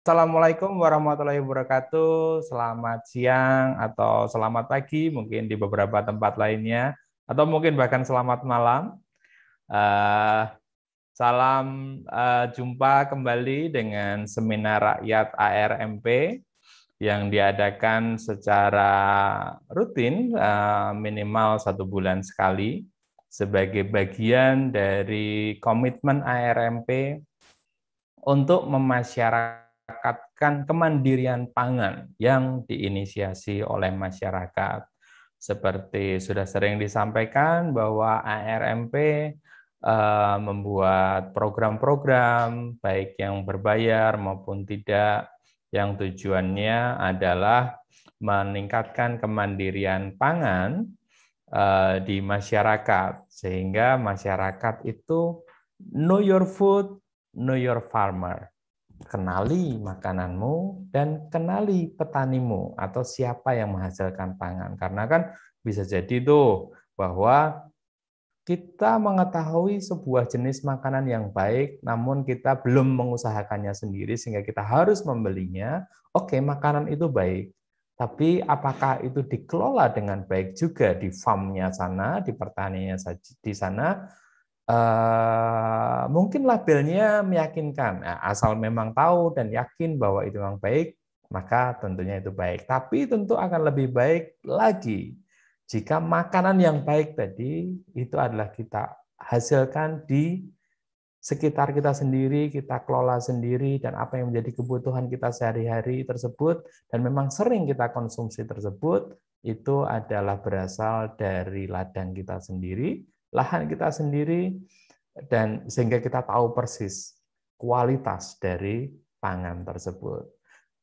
Assalamualaikum warahmatullahi wabarakatuh. Selamat siang atau selamat pagi, mungkin di beberapa tempat lainnya, atau mungkin bahkan selamat malam. Eh, Salam jumpa kembali dengan seminar rakyat ARMP yang diadakan secara rutin, minimal 1 bulan sekali, sebagai bagian dari komitmen ARMP untuk memasyarakatkan kemandirian pangan yang diinisiasi oleh masyarakat. Seperti sudah sering disampaikan bahwa ARMP membuat program-program baik yang berbayar maupun tidak, yang tujuannya adalah meningkatkan kemandirian pangan di masyarakat, sehingga masyarakat itu know your food, know your farmer. Kenali makananmu dan kenali petanimu atau siapa yang menghasilkan pangan. Karena kan bisa jadi tuh bahwa kita mengetahui sebuah jenis makanan yang baik, namun kita belum mengusahakannya sendiri sehingga kita harus membelinya. Oke, makanan itu baik, tapi apakah itu dikelola dengan baik juga di farmnya sana, di pertaniannya di sana? Mungkin labelnya meyakinkan. Nah, asal memang tahu dan yakin bahwa itu memang baik, maka tentunya itu baik. Tapi tentu akan lebih baik lagi jika makanan yang baik tadi itu adalah kita hasilkan di sekitar kita sendiri, kita kelola sendiri, dan apa yang menjadi kebutuhan kita sehari-hari tersebut, dan memang sering kita konsumsi tersebut, itu adalah berasal dari ladang kita sendiri, lahan kita sendiri, dan sehingga kita tahu persis kualitas dari pangan tersebut.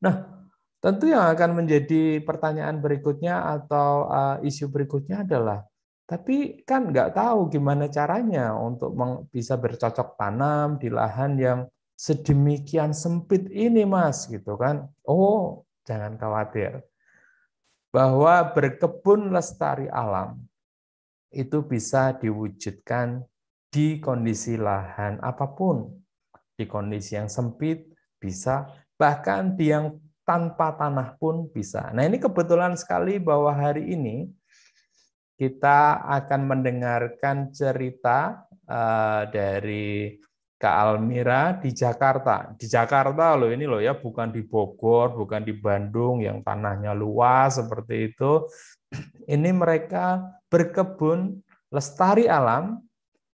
Nah, tentu yang akan menjadi pertanyaan berikutnya atau isu berikutnya adalah, tapi kan nggak tahu gimana caranya untuk bisa bercocok tanam di lahan yang sedemikian sempit ini, Mas, gitu kan? Oh, jangan khawatir. Bahwa berkebun lestari alam itu bisa diwujudkan di kondisi lahan apapun, di kondisi yang sempit bisa, bahkan di yang tanpa tanah pun bisa. Nah, ini kebetulan sekali bahwa hari ini kita akan mendengarkan cerita dari Kak Almira di Jakarta. Di Jakarta loh ini loh ya, bukan di Bogor, bukan di Bandung yang tanahnya luas seperti itu. Ini mereka berkebun lestari alam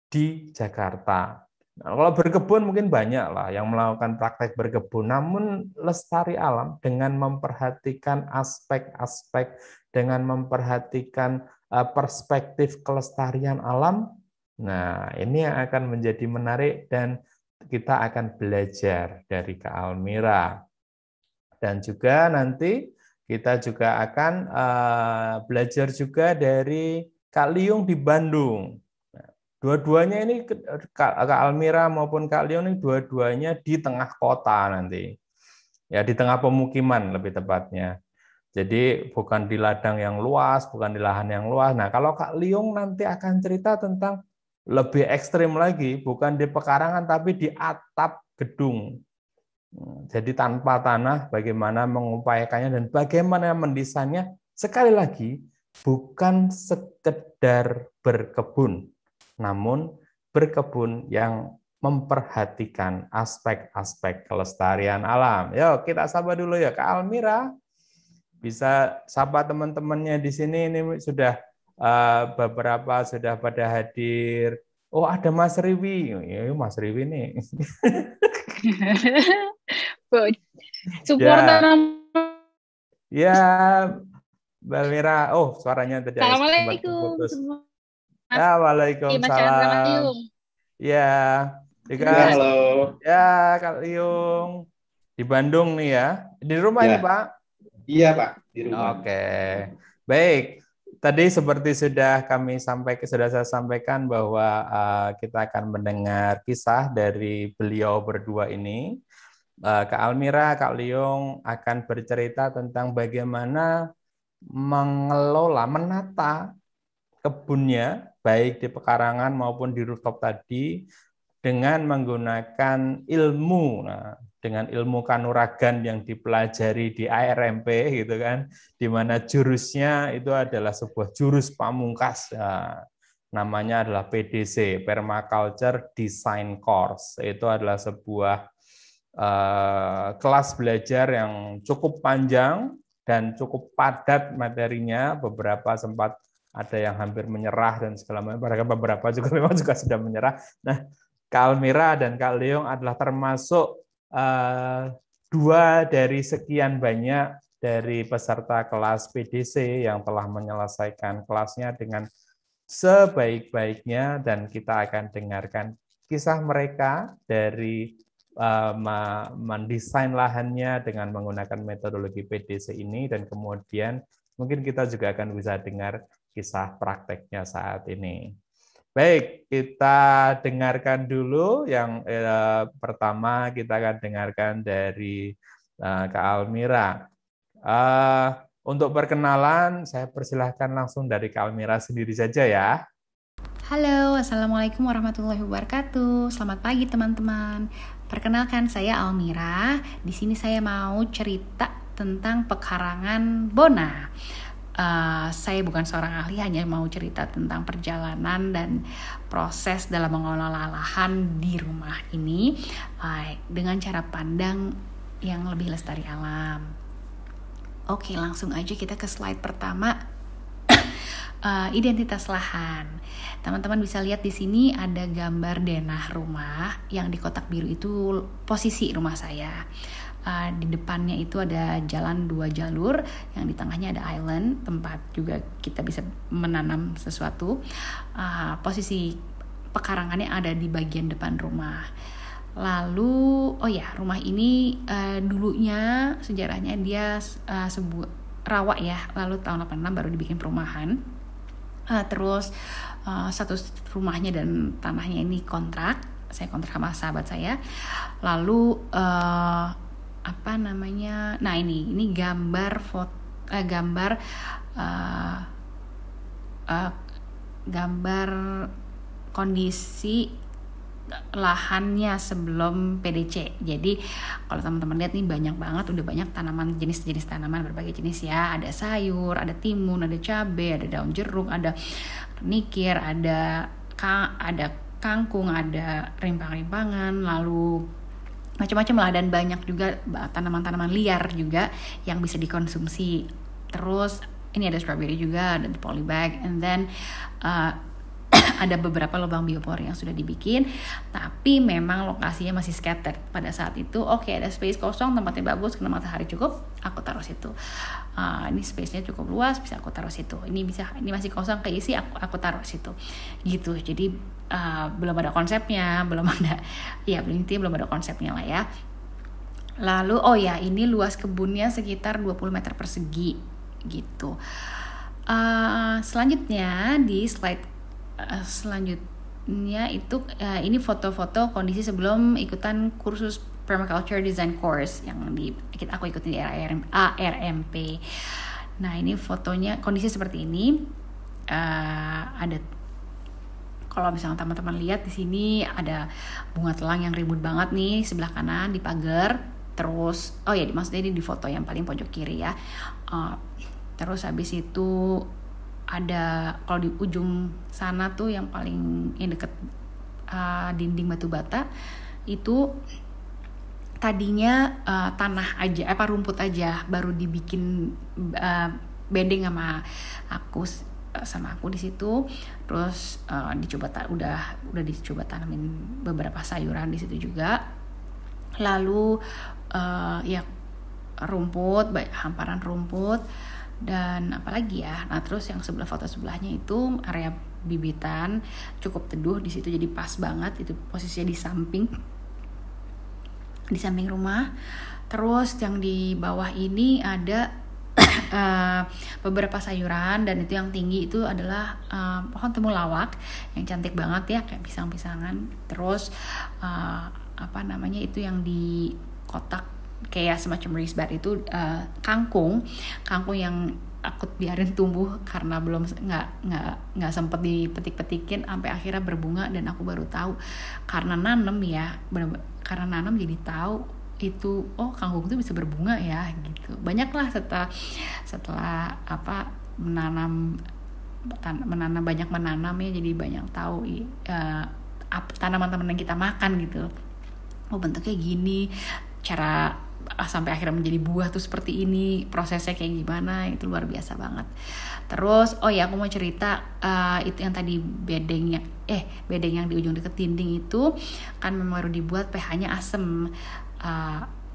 di Jakarta. Nah, kalau berkebun mungkin banyak lah yang melakukan praktek berkebun, namun lestari alam dengan memperhatikan aspek-aspek, dengan memperhatikan perspektif kelestarian alam. Nah, ini yang akan menjadi menarik dan kita akan belajar dari Kak Almira. Dan juga nanti kita juga akan belajar juga dari Kak Liung di Bandung. Nah, dua-duanya ini, Kak Almira maupun Kak Liung ini dua-duanya di tengah kota nanti. Ya, di tengah pemukiman lebih tepatnya. Jadi bukan di ladang yang luas, bukan di lahan yang luas. Nah, kalau Kak Liung nanti akan cerita tentang lebih ekstrim lagi, bukan di pekarangan tapi di atap gedung. Jadi tanpa tanah, bagaimana mengupayakannya dan bagaimana mendesainnya. Sekali lagi, bukan sekedar berkebun, namun berkebun yang memperhatikan aspek-aspek kelestarian alam. Yuk, kita sapa dulu ya, Kak Almira. Bisa sapa teman-temannya di sini, ini sudah beberapa sudah pada hadir. Oh, ada Mas Riwi. Ya, Mas Riwi nih. Supporter. Ya, ya, Mbak Mira. Oh, suaranya tadi sempat Assalamualaikum terputus. semua, Ya, Mas Chandra, Mas Waalaikumsalam. Liung. Ya, juga Ya, halo. ya Kak Liung di Bandung nih ya. Di rumah ini, Ya, Pak. iya Pak, di rumah. Oke. Baik. Tadi seperti sudah saya sampaikan bahwa kita akan mendengar kisah dari beliau berdua ini. Kak Almira, Kak Liung akan bercerita tentang bagaimana mengelola, menata kebunnya, baik di pekarangan maupun di rooftop tadi, dengan menggunakan ilmu. Nah, dengan ilmu kanuragan yang dipelajari di ARMP gitu kan, di mana jurusnya itu adalah sebuah jurus pamungkas. Nah, namanya adalah PDC, Permaculture Design Course. Itu adalah sebuah kelas belajar yang cukup panjang dan cukup padat materinya. Beberapa sempat ada yang hampir menyerah dan segala macam. Beberapa juga memang juga sudah menyerah. Nah, Kak Almira dan Kak Leong adalah termasuk dua dari sekian banyak dari peserta kelas PDC yang telah menyelesaikan kelasnya dengan sebaik-baiknya, dan kita akan dengarkan kisah mereka dari mendesain lahannya dengan menggunakan metodologi PDC ini, dan kemudian mungkin kita juga akan bisa dengar kisah prakteknya saat ini. Baik, kita dengarkan dulu yang pertama. Kita akan dengarkan dari Kak Almira. Untuk perkenalan, saya persilahkan langsung dari Kak Almira sendiri saja ya. Halo, Assalamualaikum warahmatullahi wabarakatuh. Selamat pagi teman-teman. Perkenalkan, saya Almira. Di sini saya mau cerita tentang pekarangan Bona. Saya bukan seorang ahli, hanya mau cerita tentang perjalanan dan proses dalam mengelola lahan di rumah ini dengan cara pandang yang lebih lestari alam. Oke, langsung aja kita ke slide pertama. Identitas lahan. Teman-teman bisa lihat di sini ada gambar denah rumah, yang di kotak biru itu posisi rumah saya. Di depannya itu ada jalan 2 jalur, yang di tengahnya ada island, tempat juga kita bisa menanam sesuatu. Posisi pekarangannya ada di bagian depan rumah. Lalu, rumah ini dulunya sejarahnya dia sebuah rawa ya, lalu tahun 86 baru dibikin perumahan. Terus satu rumahnya dan tanahnya ini saya kontrak sama sahabat saya. Lalu nah ini gambar gambar kondisi lahannya sebelum PDC. Jadi kalau teman-teman lihat nih, udah banyak tanaman, jenis-jenis tanaman berbagai jenis ya. Ada sayur, ada timun, ada cabai, ada daun jeruk, ada nikir, ada kangkung, ada rimpang-rimpangan, lalu macam-macam lah, dan banyak juga tanaman-tanaman liar juga yang bisa dikonsumsi. Terus ini ada strawberry juga, ada polybag, and then ada beberapa lubang biopor yang sudah dibikin, tapi memang lokasinya masih scattered pada saat itu. Oke, ada space kosong, tempatnya bagus, kena matahari cukup, aku taruh situ. Ini space-nya cukup luas, bisa aku taruh situ. Ini masih kosong, keisi, aku taruh situ. Gitu. Jadi belum ada konsepnya, belum ada konsepnya lah ya. Lalu ini luas kebunnya sekitar 20 meter persegi gitu. Selanjutnya di slide selanjutnya itu ini foto-foto kondisi sebelum ikutan kursus Permaculture Design Course yang aku ikutin di ARMP. Nah, ini fotonya kondisi seperti ini. Ada, kalau misalnya teman-teman lihat di sini ada bunga telang yang ribut banget nih sebelah kanan di pagar. Terus maksudnya ini di foto yang paling pojok kiri ya. Terus habis itu ada, kalau di ujung sana tuh yang deket dinding batu bata itu tadinya tanah aja, rumput aja, baru dibikin bedeng sama aku di situ. Terus udah dicoba tanamin beberapa sayuran di situ juga. Lalu rumput, hamparan rumput, dan apalagi ya. Nah, terus yang foto sebelahnya itu area bibitan, cukup teduh di situ, jadi pas banget itu posisinya di samping rumah. Terus yang di bawah ini ada beberapa sayuran, dan itu yang tinggi itu adalah pohon temulawak yang cantik banget ya, kayak pisang-pisangan. Terus itu yang di kotak kayak semacam raised bed itu kangkung yang aku biarin tumbuh karena belum nggak sempet dipetik-petikin sampai akhirnya berbunga, dan aku baru tahu karena nanam jadi tahu itu kangkung itu bisa berbunga ya gitu. Banyaklah setelah menanam banyak menanam ya, jadi banyak tahu tanaman-tanaman yang kita makan gitu. Bentuknya gini, cara sampai akhirnya menjadi buah tuh seperti ini, prosesnya kayak gimana, itu luar biasa banget. Terus aku mau cerita itu yang tadi bedeng yang di ujung deket dinding itu kan memang baru dibuat, pH-nya asam.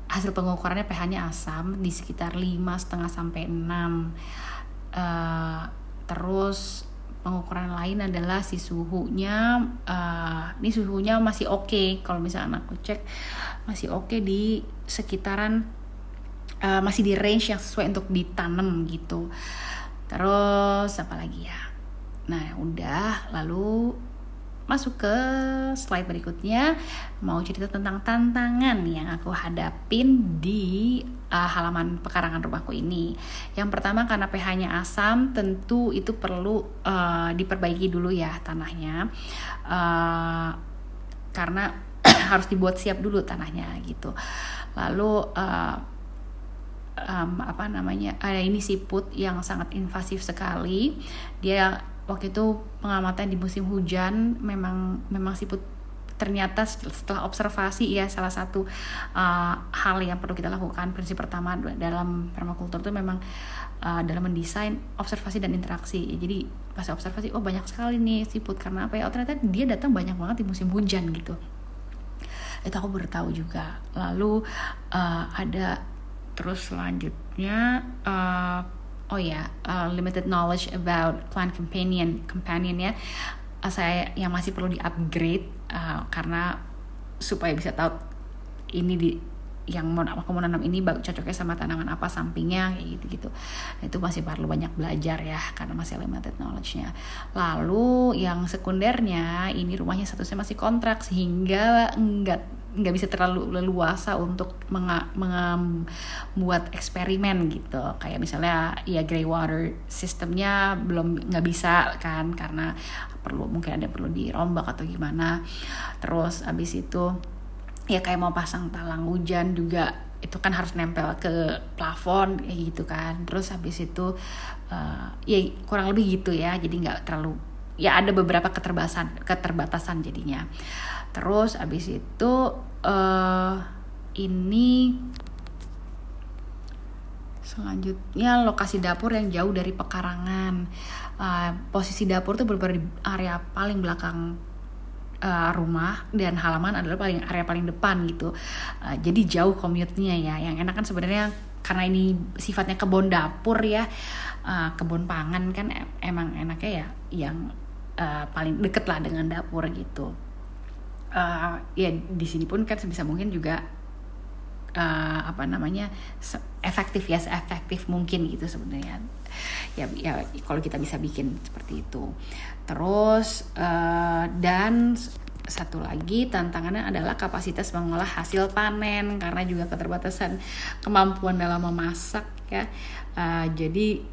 Hasil pengukurannya pH-nya asam di sekitar 5,5 sampai 6. Terus pengukuran lain adalah si suhunya, ini suhunya masih oke. Kalau misalnya aku cek masih oke di sekitaran masih di range yang sesuai untuk ditanam gitu. Terus apa lagi ya? Nah udah, lalu masuk ke slide berikutnya, mau cerita tentang tantangan yang aku hadapin di halaman pekarangan rumahku ini. Yang pertama, karena pH-nya asam, tentu itu perlu diperbaiki dulu ya tanahnya, karena harus dibuat siap dulu tanahnya gitu. Lalu ada ini siput yang sangat invasif sekali. Dia waktu itu pengamatan di musim hujan, memang siput ternyata setelah observasi ya, salah satu hal yang perlu kita lakukan, prinsip pertama dalam permakultur itu memang dalam mendesain observasi dan interaksi. Jadi pas observasi banyak sekali nih siput, karena apa ya, ternyata dia datang banyak banget di musim hujan gitu. Itu aku baru tahu juga. Lalu ada terus selanjutnya limited knowledge about plant companion ya. Saya yang masih perlu di-upgrade karena supaya bisa tahu ini yang aku mau nanam ini cocoknya sama tanaman apa sampingnya kayak gitu-gitu. Itu masih perlu banyak belajar ya, karena masih limited knowledge-nya. Lalu yang sekundernya, ini rumahnya statusnya masih kontrak, sehingga nggak bisa terlalu leluasa untuk membuat eksperimen gitu. Kayak misalnya ya grey water sistemnya nggak bisa kan, karena mungkin ada perlu dirombak atau gimana. Terus abis itu ya kayak mau pasang talang hujan juga, itu kan harus nempel ke plafon kayak gitu kan. Terus habis itu ya kurang lebih gitu ya, jadi nggak terlalu, ya ada beberapa keterbatasan jadinya. Terus habis itu ini selanjutnya lokasi dapur yang jauh dari pekarangan. Posisi dapur tuh benar-benar di area paling belakang rumah, dan halaman adalah area paling depan gitu. Jadi jauh commute-nya ya. Yang enak kan sebenarnya karena ini sifatnya kebun dapur ya, kebun pangan kan emang enaknya ya yang paling deket lah dengan dapur gitu. Ya di sini pun kan sebisa mungkin juga seefektif mungkin gitu sebenarnya. Ya kalau kita bisa bikin seperti itu. Terus dan satu lagi tantangannya adalah kapasitas mengolah hasil panen, karena juga keterbatasan kemampuan dalam memasak ya. Jadi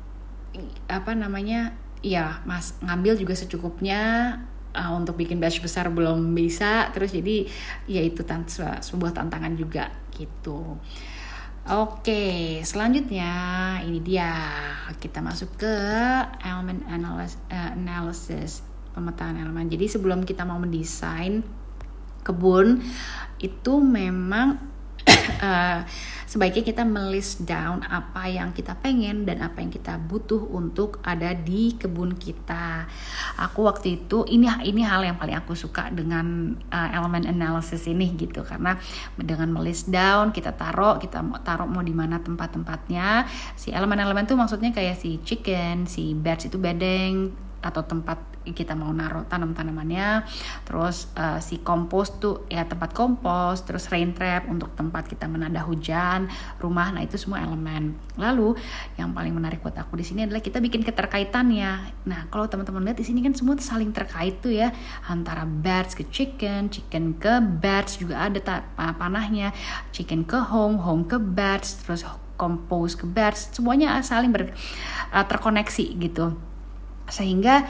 ngambil juga secukupnya. Untuk bikin batch besar belum bisa, terus jadi ya itu sebuah tantangan juga gitu. Oke, selanjutnya ini dia, kita masuk ke element analysis, pemetaan elemen. Jadi sebelum kita mau mendesain kebun itu memang sebaiknya kita melist down apa yang kita pengen dan apa yang kita butuh untuk ada di kebun kita. Aku waktu itu ini hal yang paling aku suka dengan elemen analysis ini gitu, karena dengan melist down kita taruh mau di mana tempat-tempatnya. Si elemen-elemen tuh maksudnya kayak si chicken, si birds itu bedeng atau tempat kita mau naruh tanam-tanamannya, terus si kompos tuh ya tempat kompos, terus rain trap untuk tempat kita menada hujan rumah. Nah itu semua elemen. Lalu yang paling menarik buat aku di sini adalah kita bikin keterkaitannya. Nah kalau teman-teman lihat di sini kan semua saling terkait tuh ya, antara birds ke chicken ke birds juga ada panahnya, chicken ke home ke birds, terus kompos ke birds, semuanya saling terkoneksi gitu. Sehingga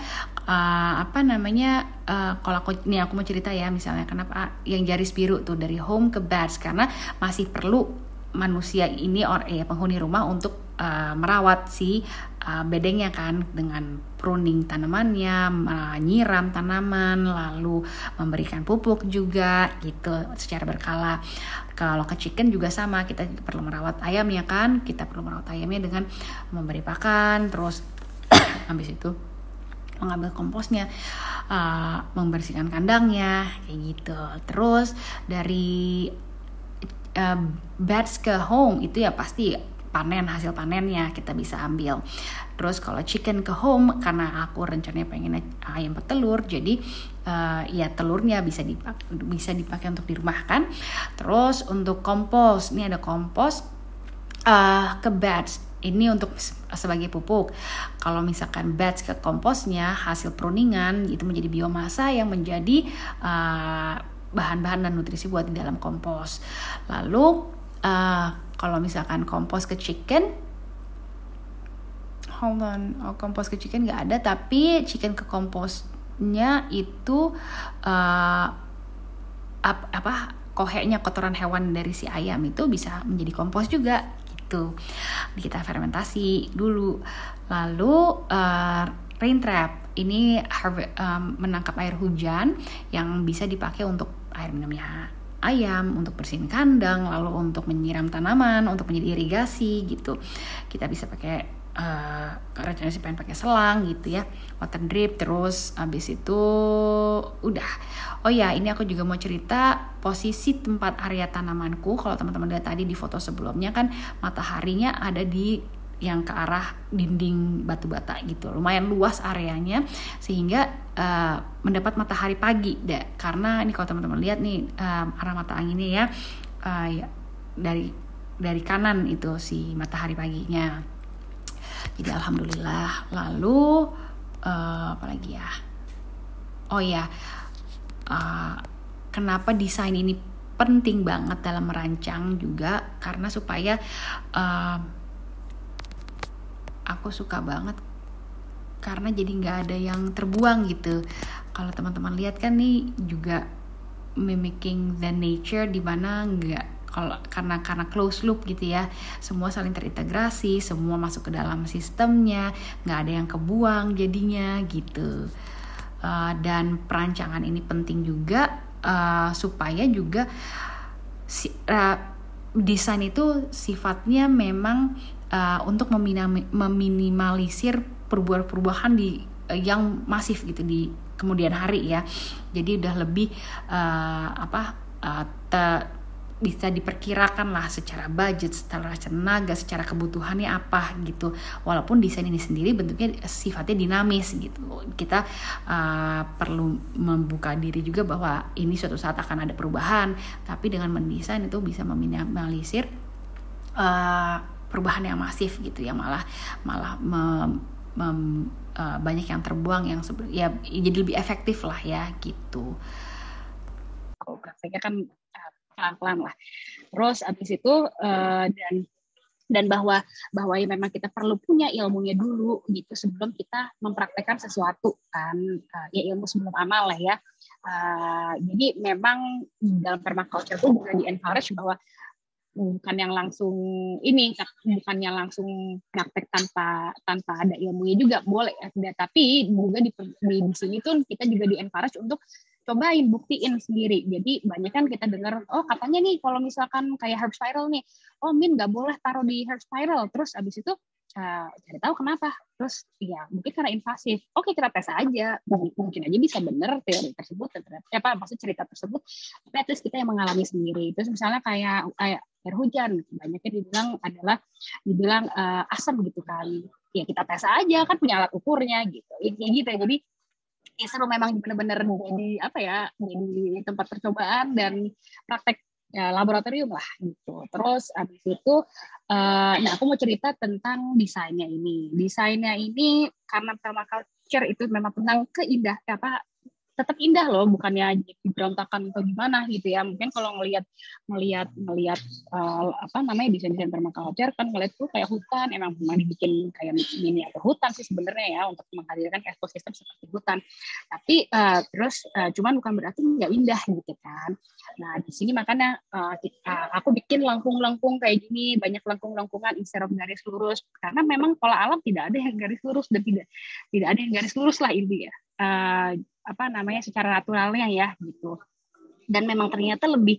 Kalau aku mau cerita ya, misalnya kenapa yang garis biru tuh dari home ke beds, karena masih perlu manusia ini penghuni rumah untuk merawat si bedengnya kan, dengan pruning tanamannya, menyiram tanaman, lalu memberikan pupuk juga gitu secara berkala. Kalau ke chicken juga sama, kita perlu merawat ayamnya kan, kita perlu merawat ayamnya dengan memberi pakan, terus habis itu mengambil komposnya, membersihkan kandangnya kayak gitu. Terus dari beds ke home itu ya pasti hasil panennya kita bisa ambil. Terus kalau chicken ke home, karena aku rencananya pengen ayam petelur, jadi ya telurnya bisa dipakai untuk di rumah kan. Terus untuk kompos, ini ada kompos ke beds, ini untuk sebagai pupuk. Kalau misalkan beds ke komposnya hasil pruningan, itu menjadi biomasa yang menjadi bahan-bahan dan nutrisi buat di dalam kompos. Lalu kalau misalkan kompos ke chicken, kompos ke chicken nggak ada, tapi chicken ke komposnya itu kohenya, kotoran hewan dari si ayam itu bisa menjadi kompos juga gitu. Kita fermentasi dulu. Lalu rain trap ini menangkap air hujan yang bisa dipakai untuk air minumnya ayam, untuk bersihin kandang, lalu untuk menyiram tanaman, untuk menjadi irigasi gitu. Kita bisa pakai rencananya sih pengen pakai selang gitu ya, water drip. Terus abis itu udah. Oh ya, ini aku juga mau cerita posisi tempat area tanamanku. Kalau teman-teman lihat tadi di foto sebelumnya kan, mataharinya ada di yang ke arah dinding batu bata gitu, lumayan luas areanya sehingga mendapat matahari pagi deh. Karena ini kalau teman-teman lihat nih arah mata anginnya ya dari kanan itu si matahari paginya. Jadi alhamdulillah. Lalu apalagi ya? Oh ya, kenapa desain ini penting banget dalam merancang juga, karena supaya aku suka banget karena jadi nggak ada yang terbuang gitu. Kalau teman-teman lihat kan nih juga mimicking the nature, di mana nggak, kalau karena close loop gitu ya, semua saling terintegrasi, semua masuk ke dalam sistemnya, nggak ada yang kebuang jadinya gitu. Dan perancangan ini penting juga supaya juga desain itu sifatnya memang untuk meminimalisir perubahan yang masif gitu di kemudian hari ya. Jadi udah lebih bisa diperkirakan lah secara budget, secara tenaga, secara kebutuhannya apa gitu. Walaupun desain ini sendiri bentuknya sifatnya dinamis gitu. Kita perlu membuka diri juga bahwa ini suatu saat akan ada perubahan, tapi dengan mendesain itu bisa meminimalisir perubahan yang masif gitu, yang malah banyak yang terbuang, yang ya jadi lebih efektif lah ya gitu. Kalau prakteknya kan pelan-pelan lah. Terus abis itu dan bahwa ya memang kita perlu punya ilmunya dulu gitu sebelum kita mempraktekkan sesuatu kan, ya ilmu sebelum amal lah ya. Jadi memang dalam permaculture itu juga di-encourage bahwa bukan yang langsung praktek tanpa ada ilmunya juga boleh ya. Tapi juga di sini tuh kita juga di-encourage untuk cobain, buktiin sendiri. Jadi banyak kan kita dengar, oh katanya nih kalau misalkan kayak herb spiral nih, oh Min nggak boleh taruh di herb spiral. Terus abis itu cari tahu kenapa. Terus ya mungkin karena invasif. Oke, kita tes aja. Mungkin aja bisa benar teori tersebut, maksud cerita tersebut. Tapi at least kita yang mengalami sendiri. Terus misalnya kayak air hujan, banyaknya dibilang asam gitu kan. Ya kita tes aja, kan punya alat ukurnya gitu. Gitu ya. Jadi ya seru memang benar-benar jadi tempat percobaan dan praktek laboratorium lah gitu. Terus abis itu aku mau cerita tentang desainnya ini. Desainnya ini karena permaculture itu memang tentang tetap indah loh, bukannya berantakan atau gimana gitu ya. Mungkin kalau ngelihat apa namanya desain-desain permaculture kan ngeliat tuh kayak hutan, emang dibikin kayak miniatur hutan sih sebenarnya ya untuk menghadirkan ekosistem seperti hutan. Tapi cuman bukan berarti nggak indah gitu kan. Nah di sini makanya aku bikin lengkung-lengkung kayak gini, banyak lengkung-lengkungan instead of garis lurus, karena memang pola alam tidak ada yang garis lurus dan tidak ada yang garis lurus lah intinya. Apa namanya secara naturalnya ya gitu, dan memang ternyata lebih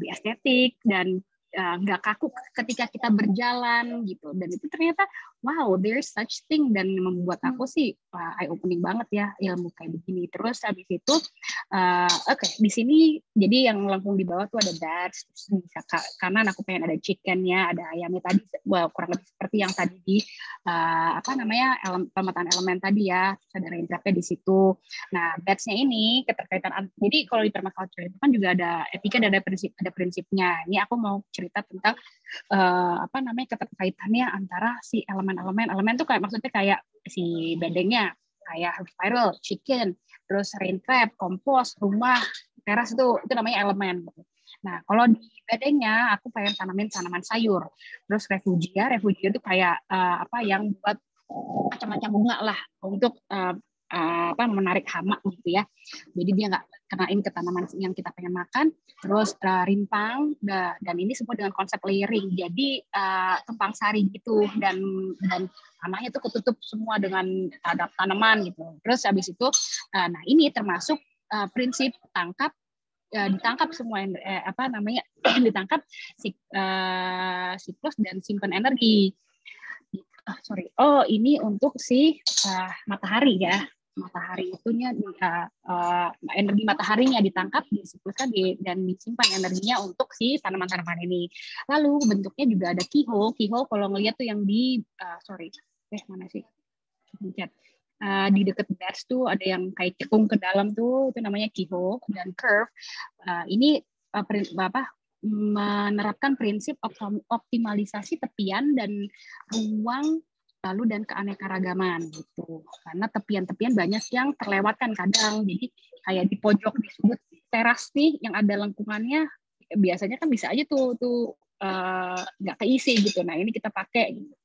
estetik dan nggak kaku ketika kita berjalan gitu, dan itu ternyata wow there's such thing, dan membuat aku sih eye opening banget ya ilmu kayak begini. Terus habis itu oke, di sini jadi yang lengkung di bawah tuh ada bats, terus di kanan aku pengen ada chickennya, ada ayamnya tadi, kurang lebih seperti yang tadi di apa namanya pemetaan elemen tadi ya, terus ada raindropnya di situ. Nah batsnya ini keterkaitan, jadi kalau di permaculture itu kan juga ada etika dan ada prinsipnya. Ini aku mau cerita tentang apa namanya keterkaitannya antara si elemen tuh kayak maksudnya kayak si bedengnya, kayak spiral, chicken, terus rain trap, kompos, rumah, teras itu namanya elemen. Nah kalau di bedengnya aku pengen tanamin tanaman sayur, terus refugia itu kayak apa yang buat macam-macam bunga lah untuk apa menarik hama gitu ya. Jadi dia nggak kenain ke tanaman yang kita pengen makan. Terus rimpang dan ini semua dengan konsep layering. Jadi tumpang sari gitu dan tanahnya itu ketutup semua dengan tanaman gitu. Terus habis itu nah ini termasuk prinsip ditangkap semua apa namanya ditangkap siklus dan simpan energi. Ini untuk si matahari ya. Matahari itunya energi mataharinya ditangkap, disikluskan dan disimpan energinya untuk si tanaman-tanaman ini. Lalu bentuknya juga ada keyhole. Keyhole kalau ngelihat tuh yang di mana sih? Di dekat bats tuh ada yang kayak cekung ke dalam tuh, itu namanya keyhole. Dan curve ini menerapkan prinsip optimalisasi tepian dan ruang lalu dan keanekaragaman gitu, karena tepian-tepian banyak yang terlewatkan kadang, jadi kayak di pojok di sudut teras nih yang ada lengkungannya biasanya kan bisa aja tuh nggak keisi gitu. Nah ini kita pakai gitu.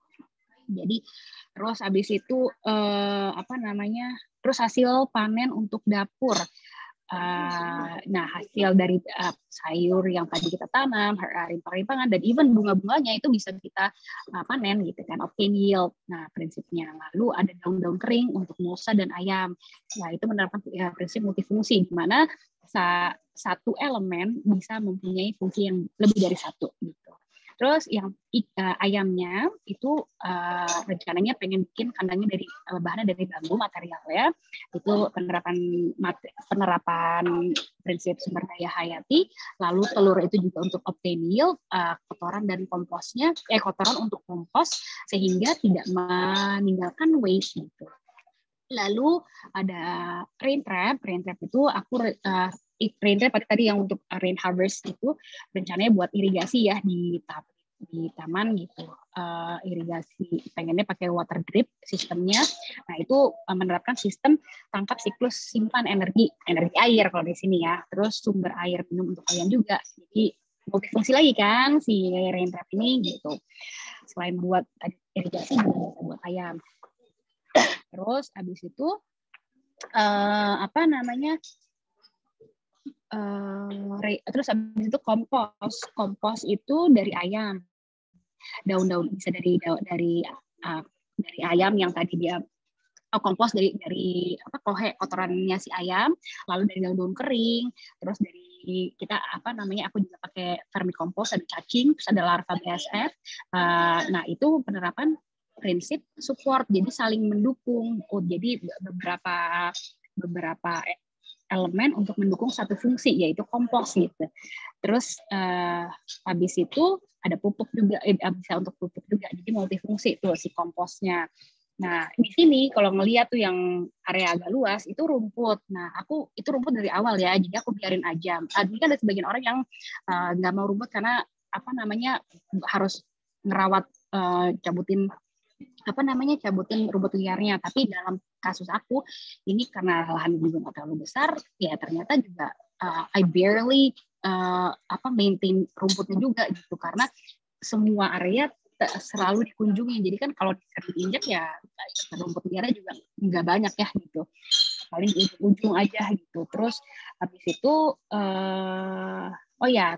Jadi terus habis itu apa namanya, terus hasil panen untuk dapur. Nah hasil dari sayur yang tadi kita tanam, rimpang-rimpangan dan even bunga-bunganya itu bisa kita panen gitu kan, obtain yield. Nah prinsipnya. Lalu ada daun-daun kering untuk mulsa dan ayam. Nah itu menerapkan prinsip multifungsi di mana satu elemen bisa mempunyai fungsi yang lebih dari satu gitu. Terus yang ayamnya itu rencananya pengen bikin kandangnya bahannya dari bambu materialnya, itu penerapan prinsip sumber daya hayati. Lalu telur itu juga untuk obtain yield, kotoran dan komposnya, kotoran untuk kompos sehingga tidak meninggalkan waste gitu. Lalu ada rain trap itu aku rain trap tadi yang untuk rain harvest itu rencananya buat irigasi ya di taman gitu, irigasi pengennya pakai water drip sistemnya. Nah itu menerapkan sistem tangkap siklus simpan energi air kalau di sini ya, terus sumber air minum untuk ayam juga, jadi multifungsi lagi kan si rain trap ini gitu, selain buat irigasi juga bisa buat ayam. Terus habis itu apa namanya terus habis itu kompos itu dari ayam, daun-daun bisa dari ayam yang tadi dia kompos dari kotorannya si ayam, lalu dari daun-daun kering, terus dari kita aku juga pakai vermicompost, ada cacing, terus ada larva BSF. Nah itu penerapan prinsip support, jadi saling mendukung. Jadi beberapa elemen untuk mendukung satu fungsi, yaitu kompos gitu. Terus habis itu ada pupuk juga, bisa untuk pupuk juga, jadi multifungsi tuh si komposnya. Nah di sini kalau ngelihat tuh yang area agak luas itu rumput. Nah aku itu rumput dari awal ya, jadi aku biarin aja. Ini kan ada sebagian orang yang nggak mau rumput karena harus ngerawat, cabutin cabutin rumput liarnya. Tapi dalam kasus aku ini karena lahan juga nggak terlalu besar, ya ternyata juga I barely maintain rumputnya juga gitu, karena semua area selalu dikunjungi. Jadi kan kalau diinjak ya rumput liarnya juga nggak banyak ya gitu, paling ujung aja gitu. Terus habis itu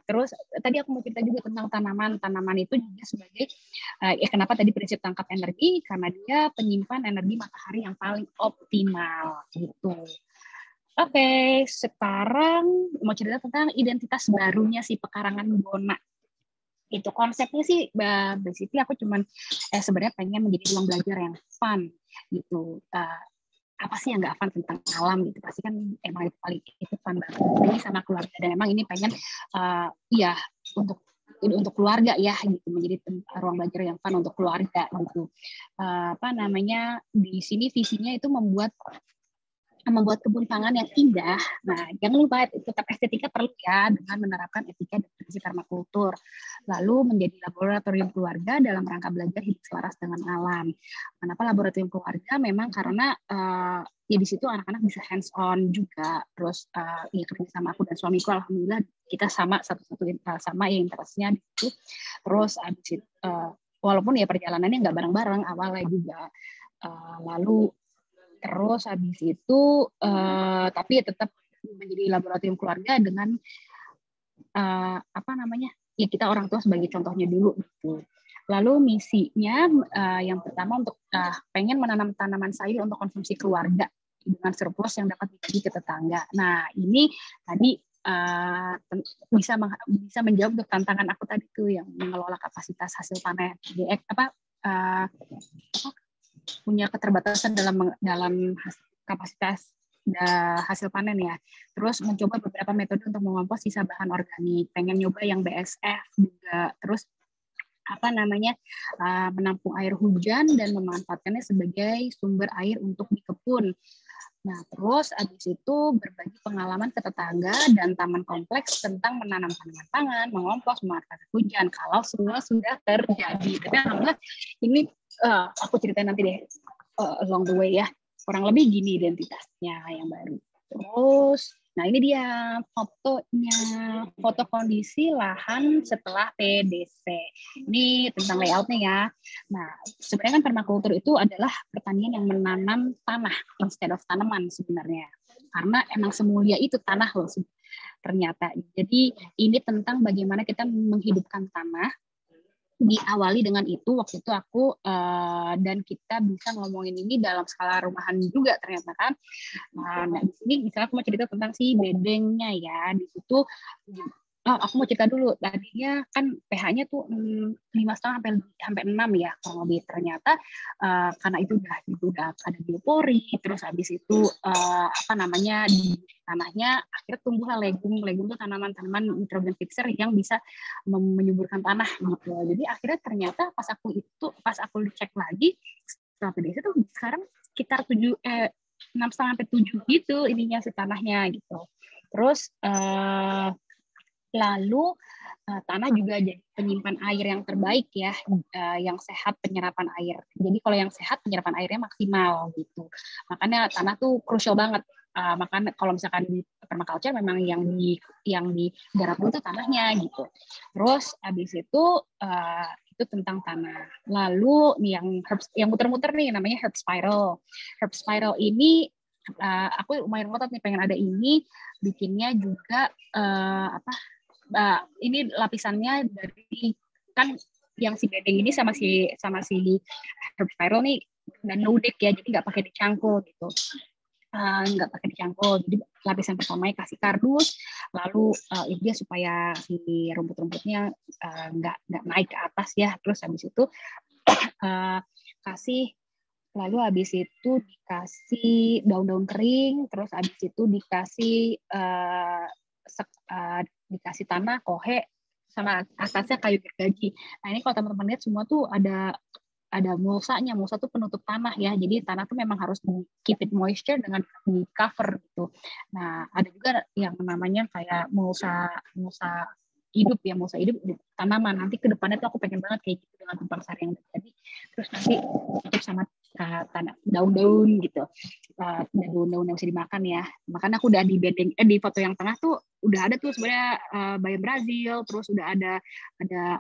terus tadi aku mau cerita juga tentang tanaman itu juga sebagai kenapa tadi prinsip tangkap energi, karena dia penyimpan energi matahari yang paling optimal gitu. Oke, sekarang mau cerita tentang identitas barunya si pekarangan Bona. Itu konsepnya sih basically aku cuman sebenarnya pengen menjadi ruang belajar yang fun gitu. Apa sih yang nggak fun tentang alam gitu, pasti kan emang itu paling itu fun banget. Jadi sama keluarga, dan emang ini pengen untuk keluarga ya gitu, menjadi ruang belajar yang fun untuk keluarga gitu. Di sini visinya itu membuat kebun pangan yang indah. Nah, jangan lupa tetap estetika perlu ya, dengan menerapkan etika dan prinsip permakultur. Lalu menjadi laboratorium keluarga dalam rangka belajar hidup selaras dengan alam. Kenapa laboratorium keluarga? Memang karena ya di situ anak-anak bisa hands on juga. Terus ya kerja sama aku dan suamiku, alhamdulillah kita sama sama ya interestnya gitu. Terus walaupun ya perjalanannya nggak bareng-bareng awalnya juga. Terus habis itu tapi tetap menjadi laboratorium keluarga dengan ya kita orang tua sebagai contohnya dulu gitu. Lalu misinya yang pertama untuk pengen menanam tanaman sayur untuk konsumsi keluarga dengan surplus yang dapat dibagi ke tetangga. Nah, ini tadi bisa menjawab untuk tantangan aku tadi tuh yang mengelola kapasitas hasil panen. Punya keterbatasan dalam kapasitas hasil panen ya. Terus mencoba beberapa metode untuk mengompos sisa bahan organik. Pengen nyoba yang BSF juga. Terus menampung air hujan dan memanfaatkannya sebagai sumber air untuk di kebun. Nah, terus habis itu berbagi pengalaman ke tetangga dan taman kompleks tentang menanam tanaman pangan, mengompos, memanfaatkan hujan kalau semua sudah terjadi. Tapi alhamdulillah ini aku ceritain nanti deh along the way ya. Kurang lebih gini identitasnya yang baru. Terus, nah ini dia fotonya, foto kondisi lahan setelah PDC. Ini tentang layoutnya ya. Nah, sebenarnya kan permakultur itu adalah pertanian yang menanam tanah instead of tanaman sebenarnya. Karena emang semulia itu tanah loh ternyata. Jadi ini tentang bagaimana kita menghidupkan tanah. Diawali dengan itu waktu itu aku dan kita bisa ngomongin ini dalam skala rumahan juga ternyata kan. Nah di sini misalnya aku mau cerita tentang si bedengnya ya. Di situ aku mau cerita dulu, tadinya kan pH-nya tuh 5,5 sampai 6 ya kalau lebih. Ternyata karena itu udah ada biopori, terus habis itu di tanahnya akhirnya tumbuhlah legum tuh tanaman-tanaman nitrogen fixer yang bisa menyuburkan tanah gitu. Jadi akhirnya ternyata pas aku cek lagi setelah PDC tuh sekarang sekitar 6,5 sampai 7 gitu ininya si tanahnya gitu. Terus lalu tanah juga jadi penyimpan air yang terbaik ya, yang sehat penyerapan air. Jadi kalau yang sehat penyerapan airnya maksimal gitu. Makanya tanah tuh krusial banget. Makanya kalau misalkan di permaculture memang yang digarap dulu tuh tanahnya gitu. Terus habis itu tentang tanah. Lalu nih yang muter-muter nih namanya herb spiral. Herb spiral ini aku lumayan ngotot nih pengen ada ini, bikinnya juga ini lapisannya dari kan yang si bedeng ini sama si herb spiral nih dan no-deck ya, jadi nggak pakai dicangkul gitu. Jadi lapisan pertamanya kasih kardus, lalu dia supaya si rumput-rumputnya nggak naik ke atas ya. Terus habis itu lalu habis itu dikasih daun-daun kering, terus habis itu dikasih tanah kohe sama atasnya kayu gergaji. Nah ini kalau teman-teman lihat semua tuh ada mulsanya. Mulsa tuh penutup tanah ya. Jadi tanah tuh memang harus di keep it moisture dengan di cover gitu. Nah, ada juga yang namanya kayak mulsa hidup ya, mulsa hidup tanaman. Nanti ke depannya tuh aku pengen banget kayak gitu dengan tumpang sari yang terjadi. terus nanti tutup sama daun-daun gitu, daun-daun yang bisa dimakan ya. Makanya aku udah di foto yang tengah tuh udah ada tuh sebenarnya bayam Brazil, terus udah ada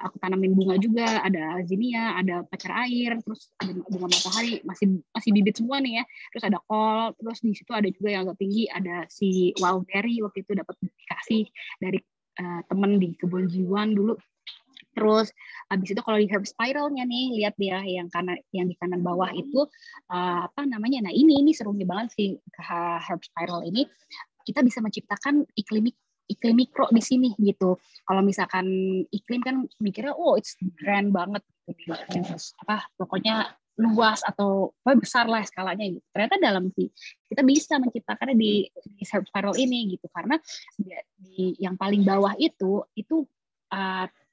aku tanamin bunga juga, ada zinnia, ada pacar air, terus ada bunga matahari, masih bibit semua nih ya. Terus ada kol, terus di situ ada juga yang agak tinggi, ada si wildberry, waktu itu dapat dikasih dari temen di kebun jiwan dulu. Terus habis itu kalau di herb spiralnya nih, lihat ya yang di kanan bawah itu apa namanya? Nah ini serunya banget sih herb spiral ini. Kita bisa menciptakan iklim mikro di sini gitu. Kalau misalkan iklim kan mikirnya it's grand banget gitu, pokoknya luas atau besar lah skalanya gitu. Ternyata dalam kita bisa menciptakannya di herb spiral ini gitu, karena di yang paling bawah itu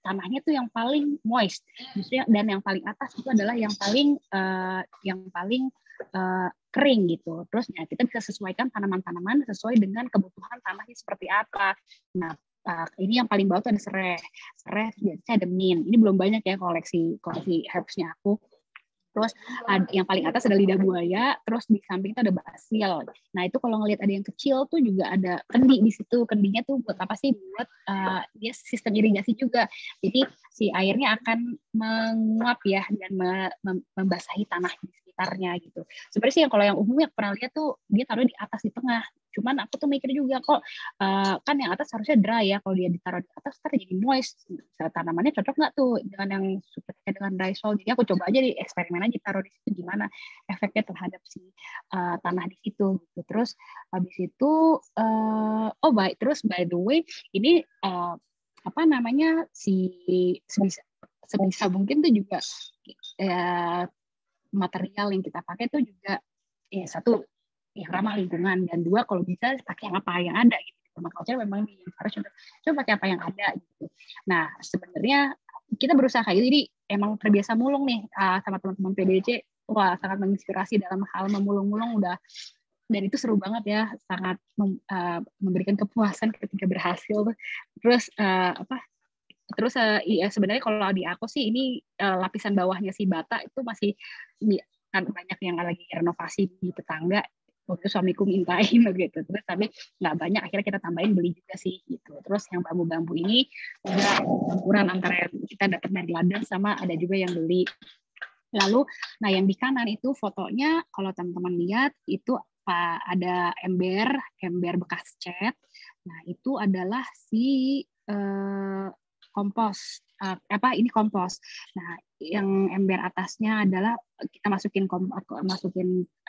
tanahnya tuh yang paling moist, justru dan yang paling atas itu adalah yang paling kering gitu. Terus ya kita bisa sesuaikan tanaman-tanaman sesuai dengan kebutuhan tanahnya seperti apa. Nah ini yang paling bawah tuh ada serai biasanya ada mint. Ini belum banyak ya koleksi herbsnya aku. Terus yang paling atas ada lidah buaya, terus di samping itu ada basil. Nah itu kalau ngelihat ada yang kecil tuh juga ada kendi di situ. Kendinya tuh buat apa sih? Buat dia sistem irigasi juga. Jadi si airnya akan menguap ya dan membasahi tanah di sekitarnya gitu. Sebenarnya sih kalau yang umum yang pernah lihat tuh dia taruh di atas di tengah. Cuman aku tuh mikir juga kok kan yang atas harusnya dry ya, kalau dia ditaruh di atas ntar jadi moist. Tanamannya cocok nggak tuh dengan yang dengan dry soil? Jadi aku coba aja di eksperimen aja taruh di situ gimana efeknya terhadap si tanah di situ gitu. Terus habis itu baik, terus by the way ini apa namanya sebisa mungkin tuh juga material yang kita pakai tuh juga satu yang ramah lingkungan, dan dua kalau bisa pakai apa yang ada gitu. Permaculture memang harus coba pakai apa yang ada gitu. Nah sebenarnya kita berusaha kayak gitu, jadi emang terbiasa mulung nih sama teman-teman PDC. Wah sangat menginspirasi dalam hal memulung-mulung udah, dan itu seru banget ya, sangat memberikan kepuasan ketika berhasil. Terus iya, sebenarnya kalau di aku sih ini lapisan bawahnya si bata itu masih kan banyak yang lagi renovasi di tetangga. Waktu suamiku mintain gitu, terus tapi nggak banyak, akhirnya kita tambahin beli juga sih gitu. Terus yang bambu-bambu ini juga campuran antara kita dapat dari ladang sama ada juga yang beli. Lalu nah yang di kanan itu fotonya kalau teman-teman lihat itu ada ember bekas cat. Nah itu adalah si kompos. Ini kompos. Nah, yang ember atasnya adalah kita masukin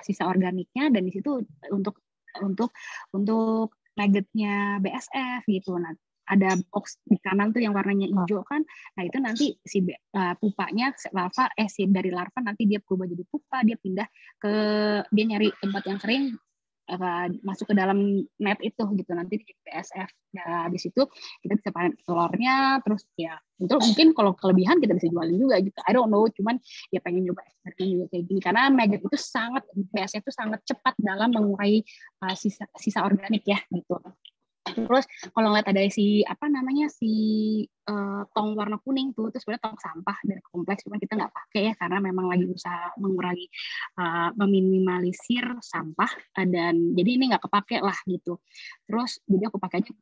sisa organiknya, dan di situ untuk nuggetnya BSF gitu. Nah, ada box di kanan tuh yang warnanya hijau kan. Nah, itu nanti si pupanya dari larva nanti dia berubah jadi pupa, dia nyari tempat yang kering, masuk ke dalam net itu gitu, nanti di BSF. Nah, habis itu kita bisa panen telurnya, terus ya untuk mungkin kalau kelebihan kita bisa jualin juga gitu. I don't know, cuman ya pengen nyoba eksperimen juga kayak gini, karena maggot itu BSF itu sangat cepat dalam mengurai sisa organik ya gitu. Terus kalau ngeliat ada si tong warna kuning tuh, itu sebenarnya tong sampah dari kompleks, cuma kita nggak pakai ya karena memang lagi usaha mengurangi meminimalisir sampah, dan jadi ini nggak kepake lah gitu. Terus jadi aku pakai aja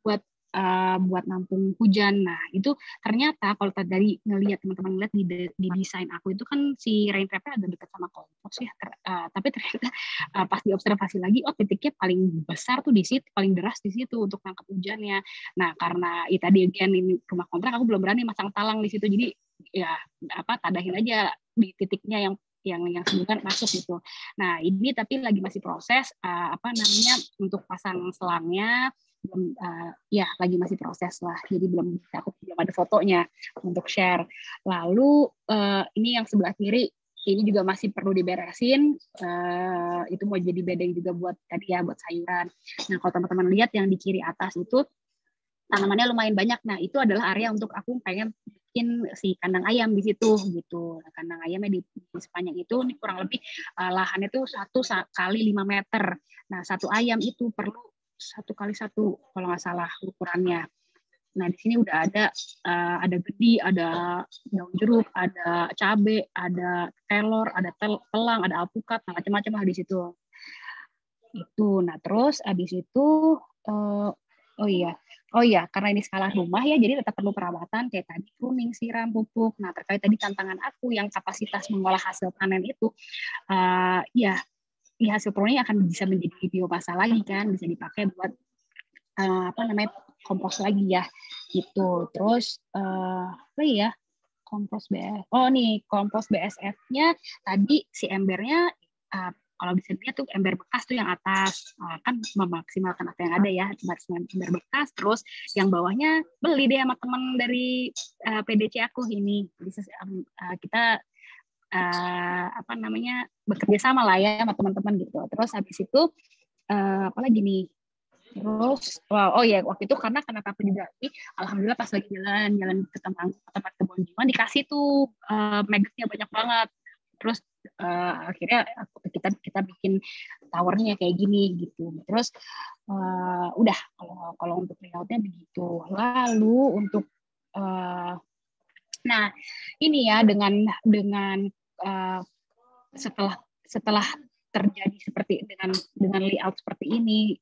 buat nampung hujan. Nah itu ternyata kalau tadi ngelihat teman-teman ngeliat di desain aku itu kan si rain trapnya ada dekat sama kompos ya, tapi ternyata pas diobservasi lagi titiknya paling besar tuh di situ, paling deras di situ untuk nangkap hujannya. Nah karena tadi ini rumah kontrak, aku belum berani masang talang di situ, jadi ya tadahin aja di titiknya yang sebelumnya masuk gitu. Nah ini tapi masih proses untuk pasang selangnya, belum lagi masih proses lah, jadi aku belum ada fotonya untuk share. Lalu ini yang sebelah kiri ini juga masih perlu diberesin, itu mau jadi bedeng juga buat sayuran. Nah kalau teman-teman lihat yang di kiri atas itu tanamannya lumayan banyak. Nah itu adalah area untuk aku pengen bikin si kandang ayam di situ gitu. Nah, kandang ayamnya di sepanjang itu ini kurang lebih lahannya itu 1 kali 5 meter. Nah satu ayam itu perlu 1 kali 1 kalau nggak salah ukurannya. Nah, di sini udah ada gedi, ada daun jeruk, ada cabe, ada kelor, ada telang, ada alpukat, macam-macam lah di situ. Itu. Nah, terus habis itu oh iya, karena ini skala rumah ya, jadi tetap perlu perawatan kayak tadi pruning, siram, pupuk. Nah, terkait tadi tantangan aku yang kapasitas mengolah hasil panen itu, ya hasil pruning akan bisa menjadi biomasa lagi kan, bisa dipakai buat kompos lagi ya, gitu. Terus apa ya? Kompos BSF. Oh nih, kompos BSF-nya tadi si embernya kalau bisa dilihat tuh ember bekas tuh yang atas kan memaksimalkan apa yang ada ya, ember bekas. Terus yang bawahnya beli deh sama teman dari PDC aku ini. Kita bekerja sama lah ya sama teman-teman gitu. Terus habis itu apa lagi nih? Terus waktu itu karena kenapa aku juga alhamdulillah pas lagi jalan ke tempat kebun jiwa dikasih tuh magnetnya banyak banget. Terus akhirnya kita bikin towernya kayak gini gitu. Terus udah kalau untuk layoutnya begitu. Lalu untuk nah ini ya dengan setelah terjadi seperti dengan layout seperti ini,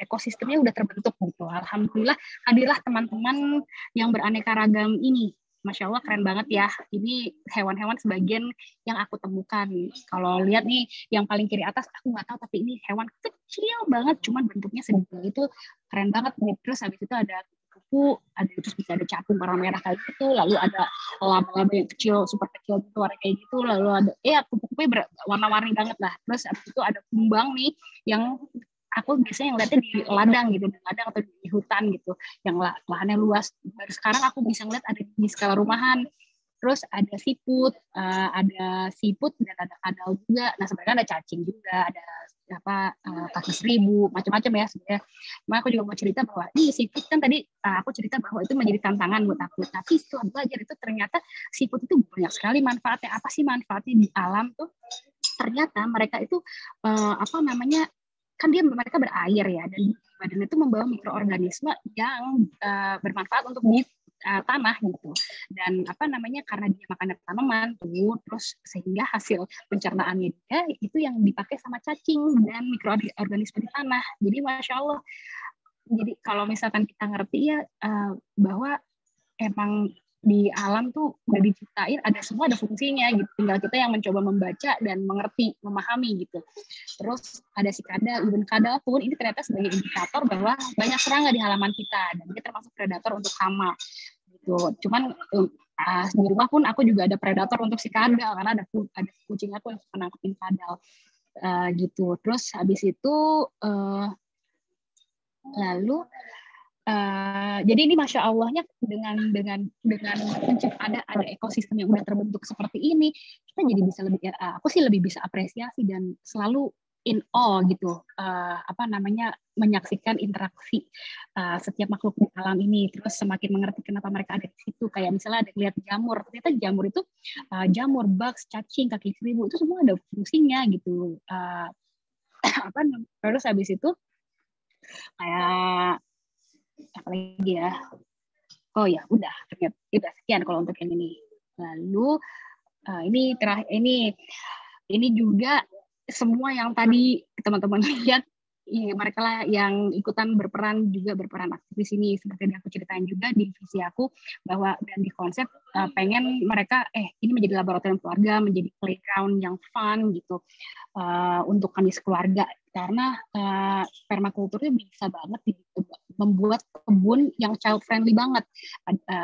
ekosistemnya udah terbentuk gitu. Alhamdulillah hadirlah teman-teman yang beraneka ragam ini. Masya Allah keren banget ya. Ini hewan-hewan sebagian yang aku temukan. Kalau lihat nih yang paling kiri atas aku nggak tahu, tapi ini hewan kecil banget, cuman bentuknya sedikit itu keren banget. Terus habis itu ada kupu, terus bisa ada capung warna merah kayak gitu, lalu ada laba-laba yang kecil, super kecil gitu, warna kayak gitu, lalu ada kupu-kupunya warna-warni banget lah. Terus habis itu ada kumbang nih yang aku biasanya ngeliatnya di ladang gitu, di ladang atau di hutan gitu, yang lahannya luas. Baru sekarang aku bisa ngeliat ada di skala rumahan. Terus ada siput dan ada kadal juga. Nah sebenarnya ada cacing juga, ada kaki seribu, macam-macam ya sebenarnya. Cuma aku juga mau cerita bahwa ini siput kan tadi aku cerita bahwa itu menjadi tantangan buat aku. Tapi setelah belajar itu ternyata siput itu banyak sekali manfaatnya. Apa sih manfaatnya di alam tuh? Ternyata mereka itu kan mereka berair ya, dan badan itu membawa mikroorganisme yang bermanfaat untuk di tanah gitu. Dan karena dia makan tanaman tuh, terus sehingga hasil pencernaannya dia itu yang dipakai sama cacing dan mikroorganisme di tanah. Jadi masya Allah. Jadi kalau misalkan kita ngerti ya bahwa emang di alam tuh udah diciptain ada fungsinya gitu, tinggal kita yang mencoba membaca dan mengerti, memahami gitu. Terus ada si kadal, even kadal pun ini ternyata sebagai indikator bahwa banyak serangga di halaman kita dan dia termasuk predator untuk hama gitu. Cuman di rumah pun aku juga ada predator untuk si kadal karena ada kucing aku yang suka nangkepin kadal gitu. Terus habis itu lalu jadi ini masya Allahnya dengan ada ekosistem yang udah terbentuk seperti ini, kita jadi bisa aku sih lebih bisa apresiasi dan selalu in awe gitu, menyaksikan interaksi setiap makhluk di alam ini. Terus semakin mengerti kenapa mereka ada di situ. Kayak misalnya ada lihat jamur, ternyata jamur itu jamur, bugs, cacing, kaki seribu itu semua ada fungsinya gitu. Terus habis itu kayak apa lagi ya? Oh ya, udah sekian kalau untuk yang ini. Lalu ini terakhir ini juga semua yang tadi teman-teman lihat, mereka lah yang ikutan berperan aktif di sini. Seperti yang aku ceritain juga di visi aku bahwa dan di konsep pengen mereka ini menjadi laboratorium keluarga, menjadi playground yang fun gitu untuk kami sekeluarga. Karena permakultur itu bisa banget membuat kebun yang child friendly banget,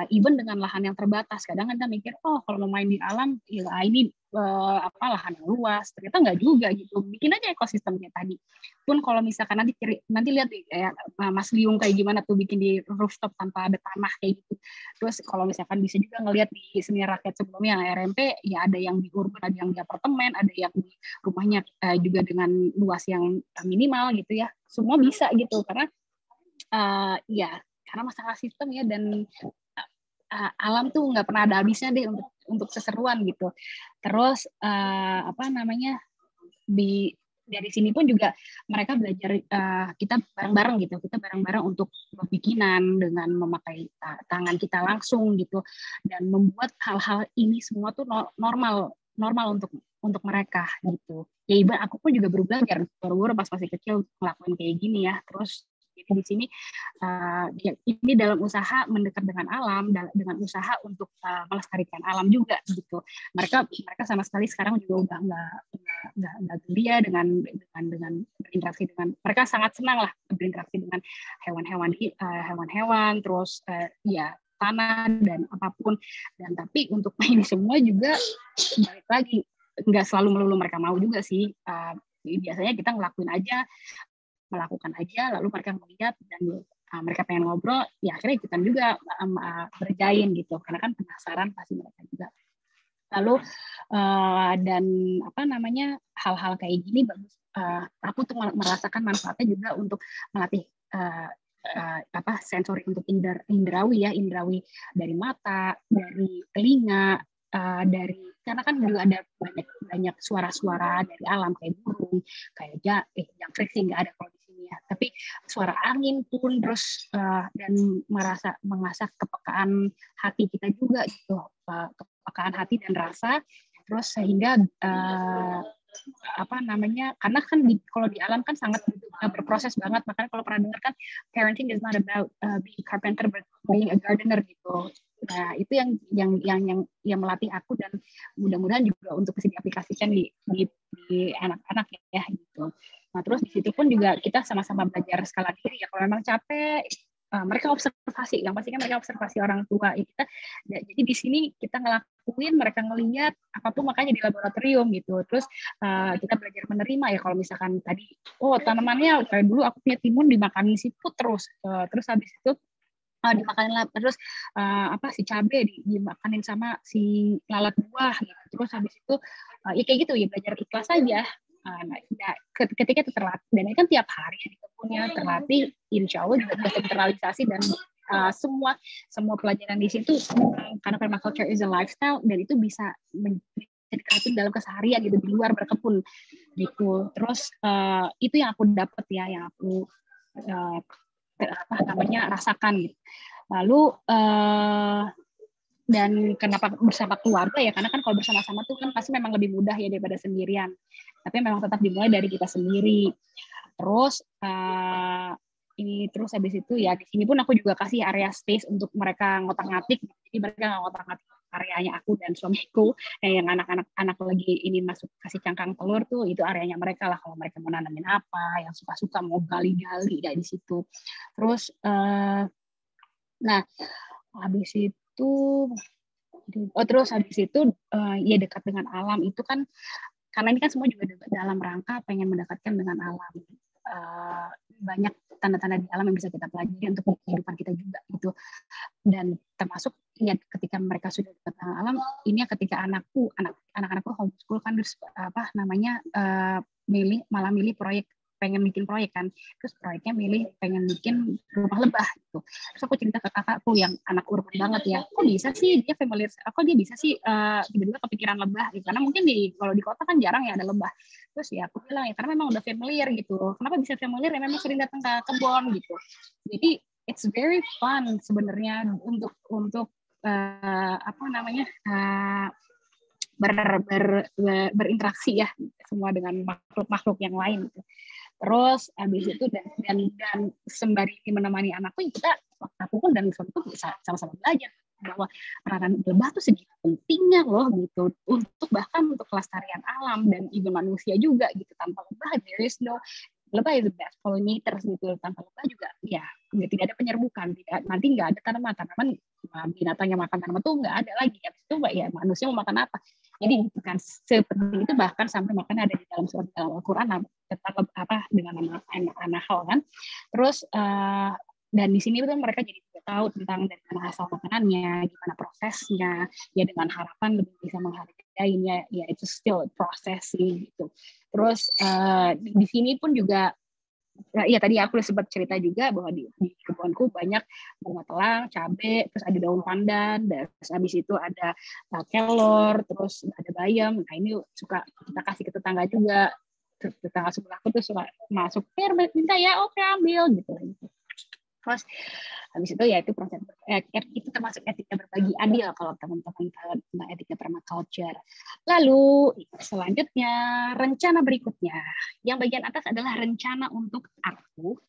even dengan lahan yang terbatas. Kadang kita mikir kalau mau main di alam ya ini lahan yang luas, ternyata nggak juga gitu. Bikin aja ekosistemnya tadi. Pun kalau misalkan nanti lihat kayak Mas Liung kayak gimana tuh bikin di rooftop tanpa ada tanah kayak gitu. Terus kalau misalkan bisa juga ngelihat di seni rakyat sebelumnya RMP ya, ada yang di urban, ada yang di apartemen, ada yang di rumahnya juga dengan luas yang minimal gitu ya. Semua bisa gitu karena karena masalah sistem ya, dan alam tuh nggak pernah ada habisnya deh untuk keseruan gitu. Terus dari sini pun juga mereka belajar, kita bareng-bareng gitu, kita bareng-bareng untuk bikinan dengan memakai tangan kita langsung gitu, dan membuat hal-hal ini semua tuh normal untuk mereka gitu. Ya ibu aku pun juga baru belajar baru pas masih kecil ngelakuin kayak gini ya. Terus jadi di sini ini dalam usaha mendekat dengan alam, dengan usaha untuk melestarikan alam juga gitu. Mereka sama sekali sekarang juga udah nggak geli ya dengan berinteraksi dengan, mereka sangat senang lah berinteraksi dengan hewan-hewan terus ya tanah dan apapun. Dan tapi untuk ini semua juga balik lagi nggak selalu melulu mereka mau juga sih. Biasanya kita melakukan aja lalu mereka melihat dan mereka pengen ngobrol, ya akhirnya ikutan juga berjain gitu, karena kan penasaran pasti mereka juga. Lalu dan apa namanya, hal-hal kayak gini bagus, aku tuh merasakan manfaatnya juga untuk melatih sensori untuk indrawi dari mata, dari telinga, karena kan juga ada banyak suara-suara dari alam kayak burung, kayak yang friksi nggak ada kalau di sini ya, tapi suara angin pun, terus dan mengasah kepekaan hati kita juga gitu, kepekaan hati dan rasa, terus sehingga karena kan kalau di alam kan sangat berproses banget, makanya kalau pernah dengar kan parenting is not about being carpenter but being a gardener gitu. Nah itu yang melatih aku, dan mudah-mudahan juga untuk bisa diaplikasikan di anak-anak ya gitu. Nah terus di situ pun juga kita sama-sama belajar skala diri ya, kalau memang capek mereka observasi, yang pasti kan mereka observasi orang tua kita. Jadi di sini kita ngelakuin, mereka ngelihat apapun, makanya di laboratorium gitu. Terus kita belajar menerima ya, kalau misalkan tadi tanamannya kayak dulu aku punya timun dimakanin siput terus habis itu dimakanin terus si cabai dimakanin sama si lalat buah gitu. Terus habis itu ya kayak gitu ya, belajar ikhlas aja. Ketika itu terlatih, dan ini kan tiap hari di kebunnya terlatih, insya Allah juga bisa terrealisasi, dan semua pelajaran di situ karena permaculture is a lifestyle, dan itu bisa diterapin dalam keseharian gitu, di luar berkebun gitu. Terus itu yang aku dapat ya, yang aku rasakan gitu. Lalu dan kenapa bersama keluarga ya, karena kan kalau bersama-sama tuh kan pasti memang lebih mudah ya daripada sendirian, tapi memang tetap dimulai dari kita sendiri. Terus terus habis itu ya di sini pun aku juga kasih area space untuk mereka ngotak-ngatik, jadi mereka nggak ngotak-ngatik areanya aku dan suamiku, yang anak lagi ini masuk kasih cangkang telur tuh, itu areanya mereka lah, kalau mereka mau nanamin apa, yang suka-suka mau gali-gali dari situ. Terus nah habis itu terus habis itu ya dekat dengan alam itu kan, karena ini kan semua juga dalam rangka pengen mendekatkan dengan alam. Banyak tanda-tanda di alam yang bisa kita pelajari untuk kehidupan kita juga gitu. Dan termasuk ya ketika mereka sudah dekat dengan alam, ini ya ketika anak-anakku homeschool kan, terus milih proyek, pengen bikin proyek kan, terus proyeknya milih pengen bikin rumah lebah gitu. Terus aku cerita ke kakakku yang anak urban banget ya, kok bisa sih dia familiar, dia bisa sih tiba-tiba kepikiran lebah gitu, karena mungkin kalau di kota kan jarang ya ada lebah. Terus ya aku bilang ya karena memang udah familiar gitu. Kenapa bisa familiar ya, memang sering datang ke kebun gitu. Jadi it's very fun sebenarnya untuk berinteraksi ya semua dengan makhluk-makhluk yang lain gitu. Terus habis itu dan sembari menemani anakku, aku pun dan suamiku bisa sama-sama belajar bahwa peranan lebah tuh segitu pentingnya loh gitu, untuk bahkan untuk kelestarian alam dan juga manusia juga gitu. Tanpa lebah lebah is the best pollinators gitu. Tanpa lebah juga ya tidak ada penyerbukan, nanti nggak ada tanaman binatang yang makan tanaman tuh nggak ada lagi. Habis itu ya manusia mau makan apa? Jadi bukan seperti itu, bahkan sampai makan ada di dalam surat dalam Al-Quran dengan nama An-Nahl kan. Terus dan di sini tuh mereka jadi tahu tentang dari mana asal makanannya, gimana prosesnya, ya dengan harapan lebih bisa menghargainya, ya itu still proses sih gitu. Terus di sini pun juga ya tadi aku sempat cerita juga bahwa di kebunku banyak bunga telang, cabai, terus ada daun pandan, terus habis itu ada kelor, terus ada bayam. Nah ini suka kita kasih ke tetangga juga. tetangga sebelah aku tuh suka masuk, minta ya, oke ambil gitu. Terus habis itu ya itu proses itu termasuk etika berbagi adil kalau teman-teman tahu tentang etika permaculture. Lalu selanjutnya rencana berikutnya. Yang bagian atas adalah rencana untuk aku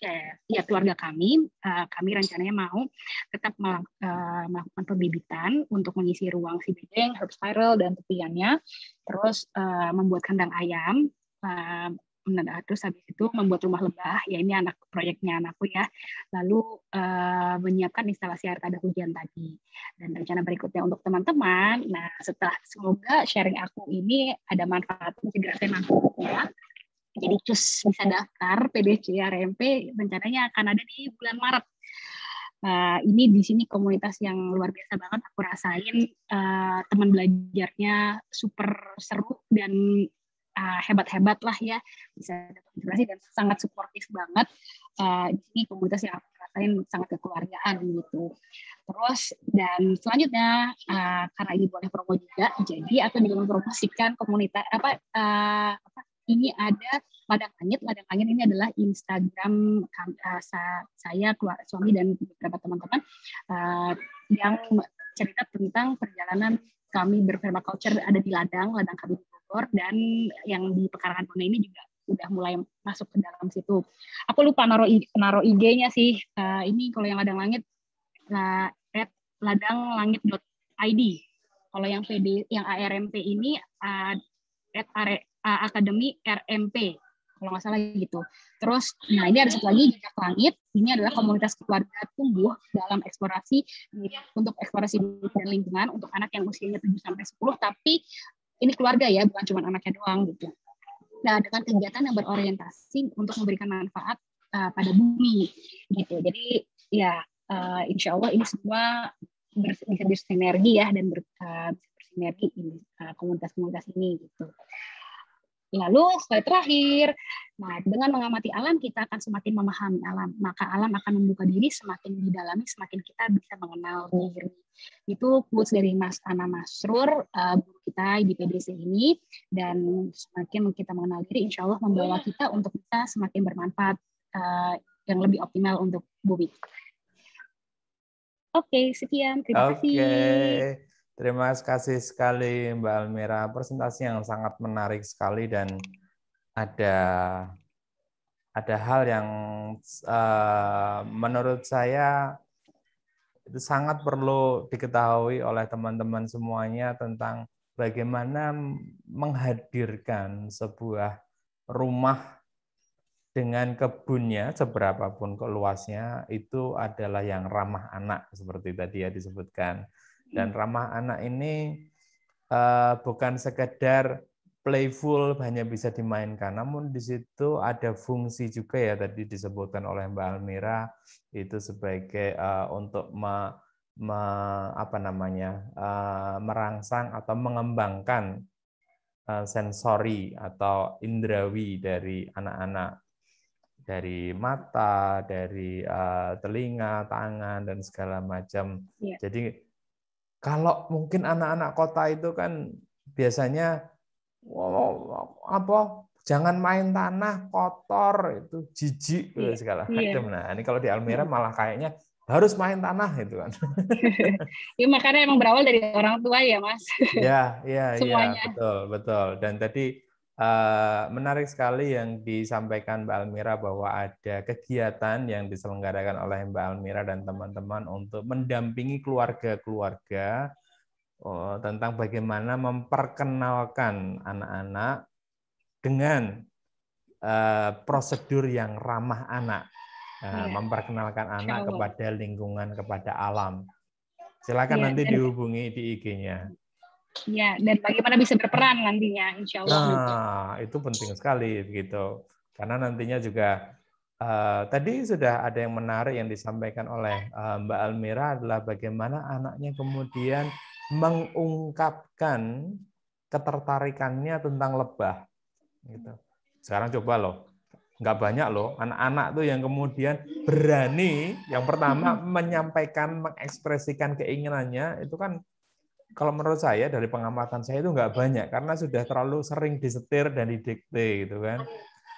ya keluarga kami. Kami rencananya mau tetap melakukan pembibitan untuk mengisi ruang si bedeng, herb spiral dan tepiannya. Terus membuat kandang ayam. Terus habis itu membuat rumah lebah, ya ini proyeknya anakku ya. Lalu menyiapkan instalasi air tada hujan tadi. Dan rencana berikutnya untuk teman-teman, nah semoga sharing aku ini ada manfaat integrasi manfaatnya. Jadi cus bisa daftar PDC RMP, rencananya akan ada di bulan Maret. Ini di sini komunitas yang luar biasa banget aku rasain, teman belajarnya super seru dan hebat-hebat lah ya, bisa dapat inspirasi dan sangat suportif banget. Ini komunitas yang aku rasain sangat kekeluargaan gitu. Terus dan selanjutnya karena ini boleh promo juga, jadi aku juga mempromosikan komunitas ini ada Ladang Langit. Ladang Langit ini adalah Instagram saya, keluarga, suami dan beberapa teman-teman yang cerita tentang perjalanan kami berpermaculture ada di ladang kami di Bogor, dan yang di Pekarangan Bone ini juga udah mulai masuk ke dalam situ. Aku lupa naruh IG-nya sih. Ini kalau yang Ladang Langit @ladanglangit.id. Kalau yang yang ARMP ini Akademi RMP. Kalau nggak salah gitu. Terus, nah ini ada satu lagi, Jejak Langit. Ini adalah komunitas keluarga tumbuh dalam eksplorasi untuk eksplorasi dan lingkungan untuk anak yang usianya 7-10, tapi ini keluarga ya, bukan cuma anaknya doang gitu. Nah, dengan kegiatan yang berorientasi untuk memberikan manfaat pada bumi gitu. Jadi ya insya Allah ini semua bisa bersinergi ya dan bersinergi ini komunitas-komunitas ini gitu. Lalu slide terakhir, nah dengan mengamati alam kita akan semakin memahami alam, maka alam akan membuka diri, semakin didalami, semakin kita bisa mengenal diri. Itu quotes dari Mas Ana Masrur, guru kita di PDC ini, dan semakin kita mengenal diri, insya Allah membawa kita untuk bisa semakin bermanfaat yang lebih optimal untuk bumi. Oke, sekian. Terima kasih. Terima kasih sekali Mbak Almira, presentasi yang sangat menarik sekali dan ada hal yang menurut saya itu sangat perlu diketahui oleh teman-teman semuanya tentang bagaimana menghadirkan sebuah rumah dengan kebunnya seberapapun luasnya itu adalah yang ramah anak seperti tadi ya disebutkan. Dan ramah anak ini bukan sekedar playful hanya bisa dimainkan, namun di situ ada fungsi juga ya tadi disebutkan oleh Mbak Almira itu sebagai untuk merangsang atau mengembangkan sensori atau indrawi dari anak-anak, dari mata, dari telinga, tangan dan segala macam. Yeah. Jadi kalau mungkin anak-anak kota itu kan biasanya jangan main tanah kotor, itu jijik segala macam. Nah, ini kalau di Almira malah kayaknya harus main tanah itu kan. Ya makanya emang berawal dari orang tua ya, Mas. Ya, Semuanya. betul. Dan tadi menarik sekali yang disampaikan Mbak Almira bahwa ada kegiatan yang diselenggarakan oleh Mbak Almira dan teman-teman untuk mendampingi keluarga-keluarga tentang bagaimana memperkenalkan anak-anak dengan prosedur yang ramah anak, memperkenalkan anak kepada lingkungan, kepada alam. Silakan nanti dihubungi di IG-nya. Ya, dan bagaimana bisa berperan nantinya, insya Allah. Nah, itu penting sekali gitu. Karena nantinya juga tadi sudah ada yang menarik yang disampaikan oleh Mbak Almira adalah bagaimana anaknya kemudian mengungkapkan ketertarikannya tentang lebah. Gitu. Sekarang coba loh, nggak banyak loh anak-anak tuh yang kemudian berani yang pertama menyampaikan, mengekspresikan keinginannya itu kan kalau menurut saya dari pengamatan saya itu nggak banyak karena sudah terlalu sering disetir dan didikte gitu kan.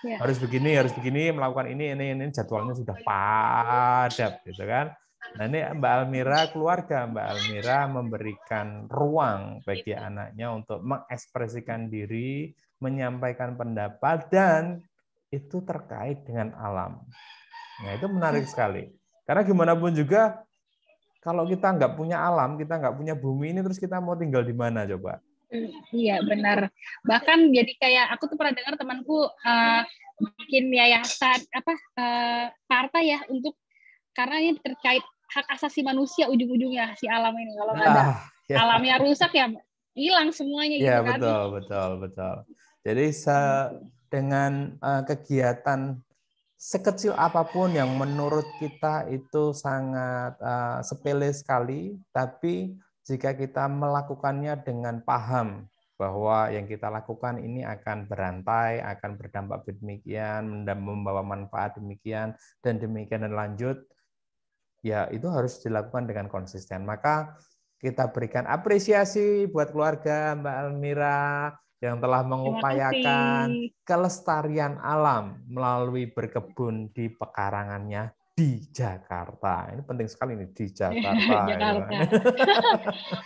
Ya. Harus begini, melakukan ini jadwalnya sudah padat gitu kan. Nah ini Mbak Almira, keluarga Mbak Almira memberikan ruang bagi anaknya untuk mengekspresikan diri, menyampaikan pendapat, dan itu terkait dengan alam. Nah itu menarik sekali. Karena gimana pun juga, kalau kita nggak punya alam, kita nggak punya bumi ini, terus kita mau tinggal di mana coba? Iya benar. Bahkan jadi kayak aku tuh pernah dengar temanku bikin yayasan partai ya untuk karena ini terkait hak asasi manusia ujung-ujungnya si alam ini. Kalau nggak ada alamnya rusak ya hilang semuanya gitu kan. Betul. Jadi dengan kegiatan sekecil apapun yang menurut kita itu sangat sepele sekali, tapi jika kita melakukannya dengan paham bahwa yang kita lakukan ini akan berantai, akan berdampak demikian, membawa manfaat demikian, dan lanjut, ya itu harus dilakukan dengan konsisten. Maka kita berikan apresiasi buat keluarga Mbak Almira yang telah mengupayakan kelestarian alam melalui berkebun di pekarangannya di Jakarta. Ini penting sekali nih, di Jakarta. Jakarta.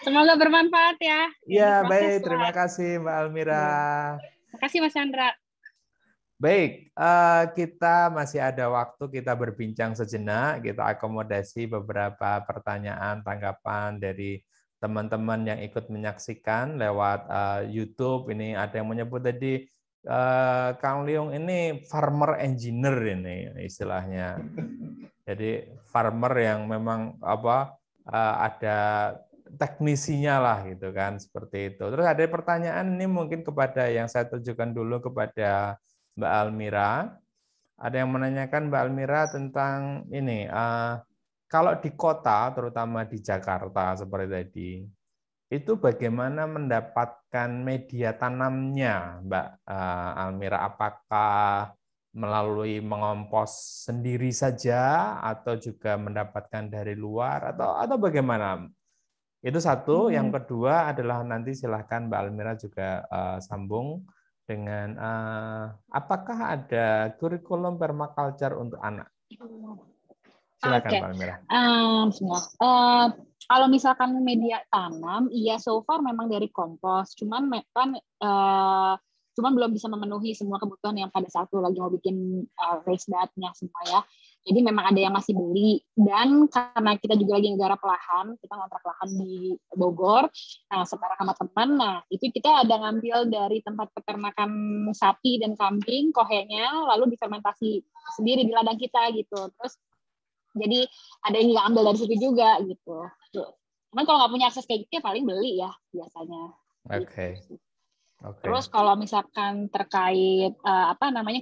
Semoga bermanfaat ya. Ya, baik. Terima kasih Mbak Almira. Terima kasih Mas Chandra. Baik, kita masih ada waktu kita berbincang sejenak, kita akomodasi beberapa pertanyaan, tanggapan dari teman-teman yang ikut menyaksikan lewat YouTube. Ini ada yang menyebut tadi, Kang Leong ini farmer engineer ini istilahnya. Jadi farmer yang memang ada teknisinya lah gitu kan, seperti itu. Terus ada pertanyaan ini mungkin kepada yang saya tujukan dulu kepada Mbak Almira. Ada yang menanyakan Mbak Almira tentang ini, kalau di kota, terutama di Jakarta seperti tadi, itu bagaimana mendapatkan media tanamnya, Mbak Almira? Apakah melalui mengompos sendiri saja, atau juga mendapatkan dari luar, atau bagaimana? Itu satu. Yang kedua adalah nanti silahkan Mbak Almira juga sambung dengan apakah ada kurikulum permaculture untuk anak? Silakan Mbak Almira. Kalau misalkan media tanam, iya so far memang dari kompos, cuman belum bisa memenuhi semua kebutuhan yang pada saat itu lagi mau bikin raised bednya semua ya. Jadi memang ada yang masih beli, dan karena kita juga lagi ngegarap lahan, kita ngontrak lahan di Bogor, sekarang sama teman, itu kita ada ngambil dari tempat peternakan sapi dan kambing, kohenya, lalu difermentasi sendiri di ladang kita gitu. Terus jadi ada yang nggak ambil dari situ juga gitu. Cuman kalau nggak punya akses kayak gitu ya paling beli ya biasanya. Oke. Terus kalau misalkan terkait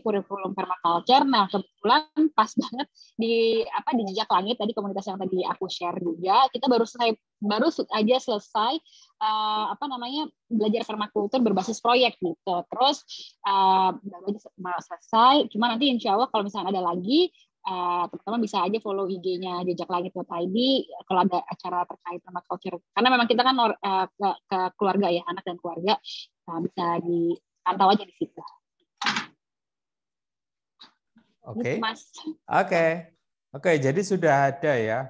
kurikulum permaculture, nah kebetulan pas banget di Jejak Langit tadi, komunitas yang tadi aku share juga, kita baru aja selesai belajar permakultur berbasis proyek gitu. Terus baru aja selesai, cuma nanti insya Allah kalau misalnya ada lagi, teman-teman bisa aja follow IG-nya jejaklangit.id kalau ada acara terkait permaculture. Karena memang kita kan ke keluarga ya, anak dan keluarga, bisa dipantau aja di situ. Oke, jadi sudah ada ya.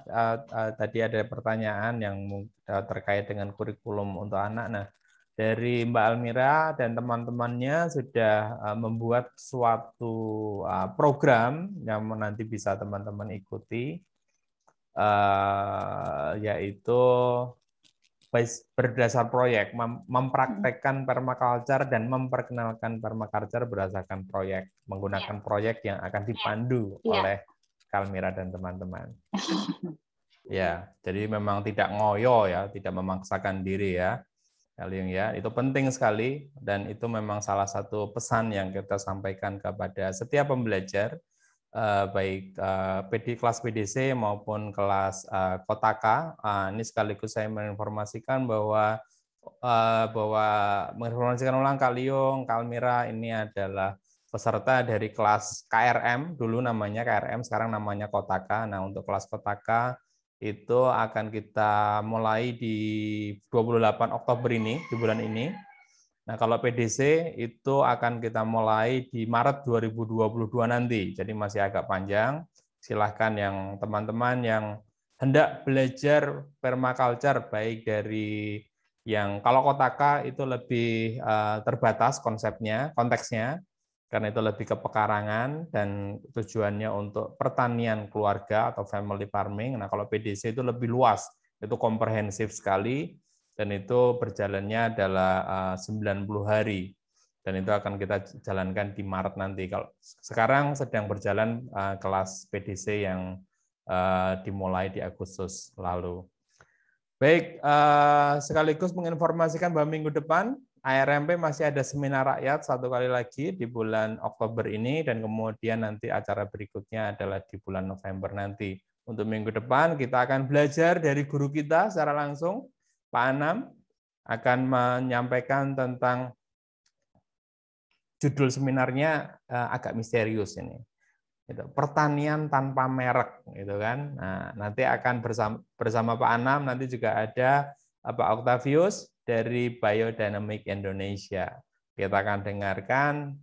Tadi ada pertanyaan yang terkait dengan kurikulum untuk anak. Nah, dari Mbak Almira dan teman-temannya sudah membuat suatu program yang nanti bisa teman-teman ikuti, yaitu berdasar proyek, mempraktekkan permaculture dan memperkenalkan permaculture berdasarkan proyek, menggunakan proyek yang akan dipandu oleh Kalmira dan teman-teman. Ya, jadi memang tidak ngoyo ya, tidak memaksakan diri ya. Kalian ya, itu penting sekali, dan itu memang salah satu pesan yang kita sampaikan kepada setiap pembelajar, baik kelas PDC maupun kelas Kotaka. Ini sekaligus saya menginformasikan bahwa menginformasikan ulang Kak Liung, Kak Almira ini adalah peserta dari kelas KRM, dulu namanya KRM, sekarang namanya Kotaka. Nah, untuk kelas Kotaka itu akan kita mulai di 28 Oktober ini, di bulan ini. Nah, kalau PDC itu akan kita mulai di Maret 2022 nanti, jadi masih agak panjang. Silahkan yang teman-teman yang hendak belajar permaculture, baik dari yang kalau Kotaka itu lebih terbatas konsepnya, konteksnya, karena itu lebih ke pekarangan dan tujuannya untuk pertanian keluarga atau family farming. Nah, kalau PDC itu lebih luas, itu komprehensif sekali, dan itu berjalannya adalah 90 hari. Dan itu akan kita jalankan di Maret nanti. Kalau sekarang sedang berjalan kelas PDC yang dimulai di Agustus lalu. Baik, sekaligus menginformasikan bahwa minggu depan ARMP masih ada seminar rakyat satu kali lagi di bulan Oktober ini, dan kemudian nanti acara berikutnya adalah di bulan November nanti. Untuk minggu depan kita akan belajar dari guru kita secara langsung, Pak Anam akan menyampaikan tentang judul seminarnya agak misterius ini. Pertanian tanpa merek, gitu kan. Nah, nanti akan bersama Pak Anam, nanti juga ada Pak Octavius dari Biodynamic Indonesia. Kita akan dengarkan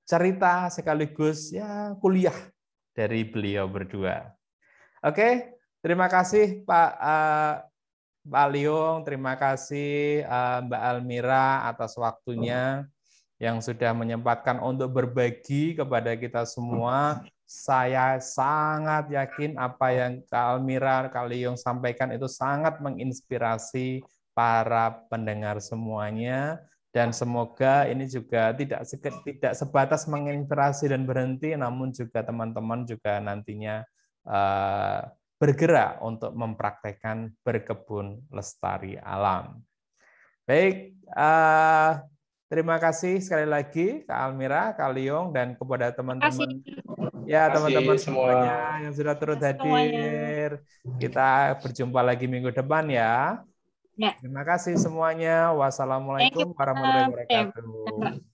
cerita sekaligus ya kuliah dari beliau berdua. Oke, terima kasih Pak Liung, terima kasih Mbak Almira atas waktunya yang sudah menyempatkan untuk berbagi kepada kita semua. Saya sangat yakin apa yang Kak Almira, Kak Liung sampaikan itu sangat menginspirasi para pendengar semuanya, dan semoga ini juga tidak sebatas menginspirasi dan berhenti, namun juga teman-teman juga nantinya bergerak untuk mempraktekkan berkebun lestari alam. Baik, terima kasih sekali lagi Kak Almira, Kak Liung, dan kepada teman-teman teman-teman semuanya yang sudah turut hadir. Kita berjumpa lagi minggu depan ya. Terima kasih semuanya. Wassalamualaikum warahmatullahi wabarakatuh.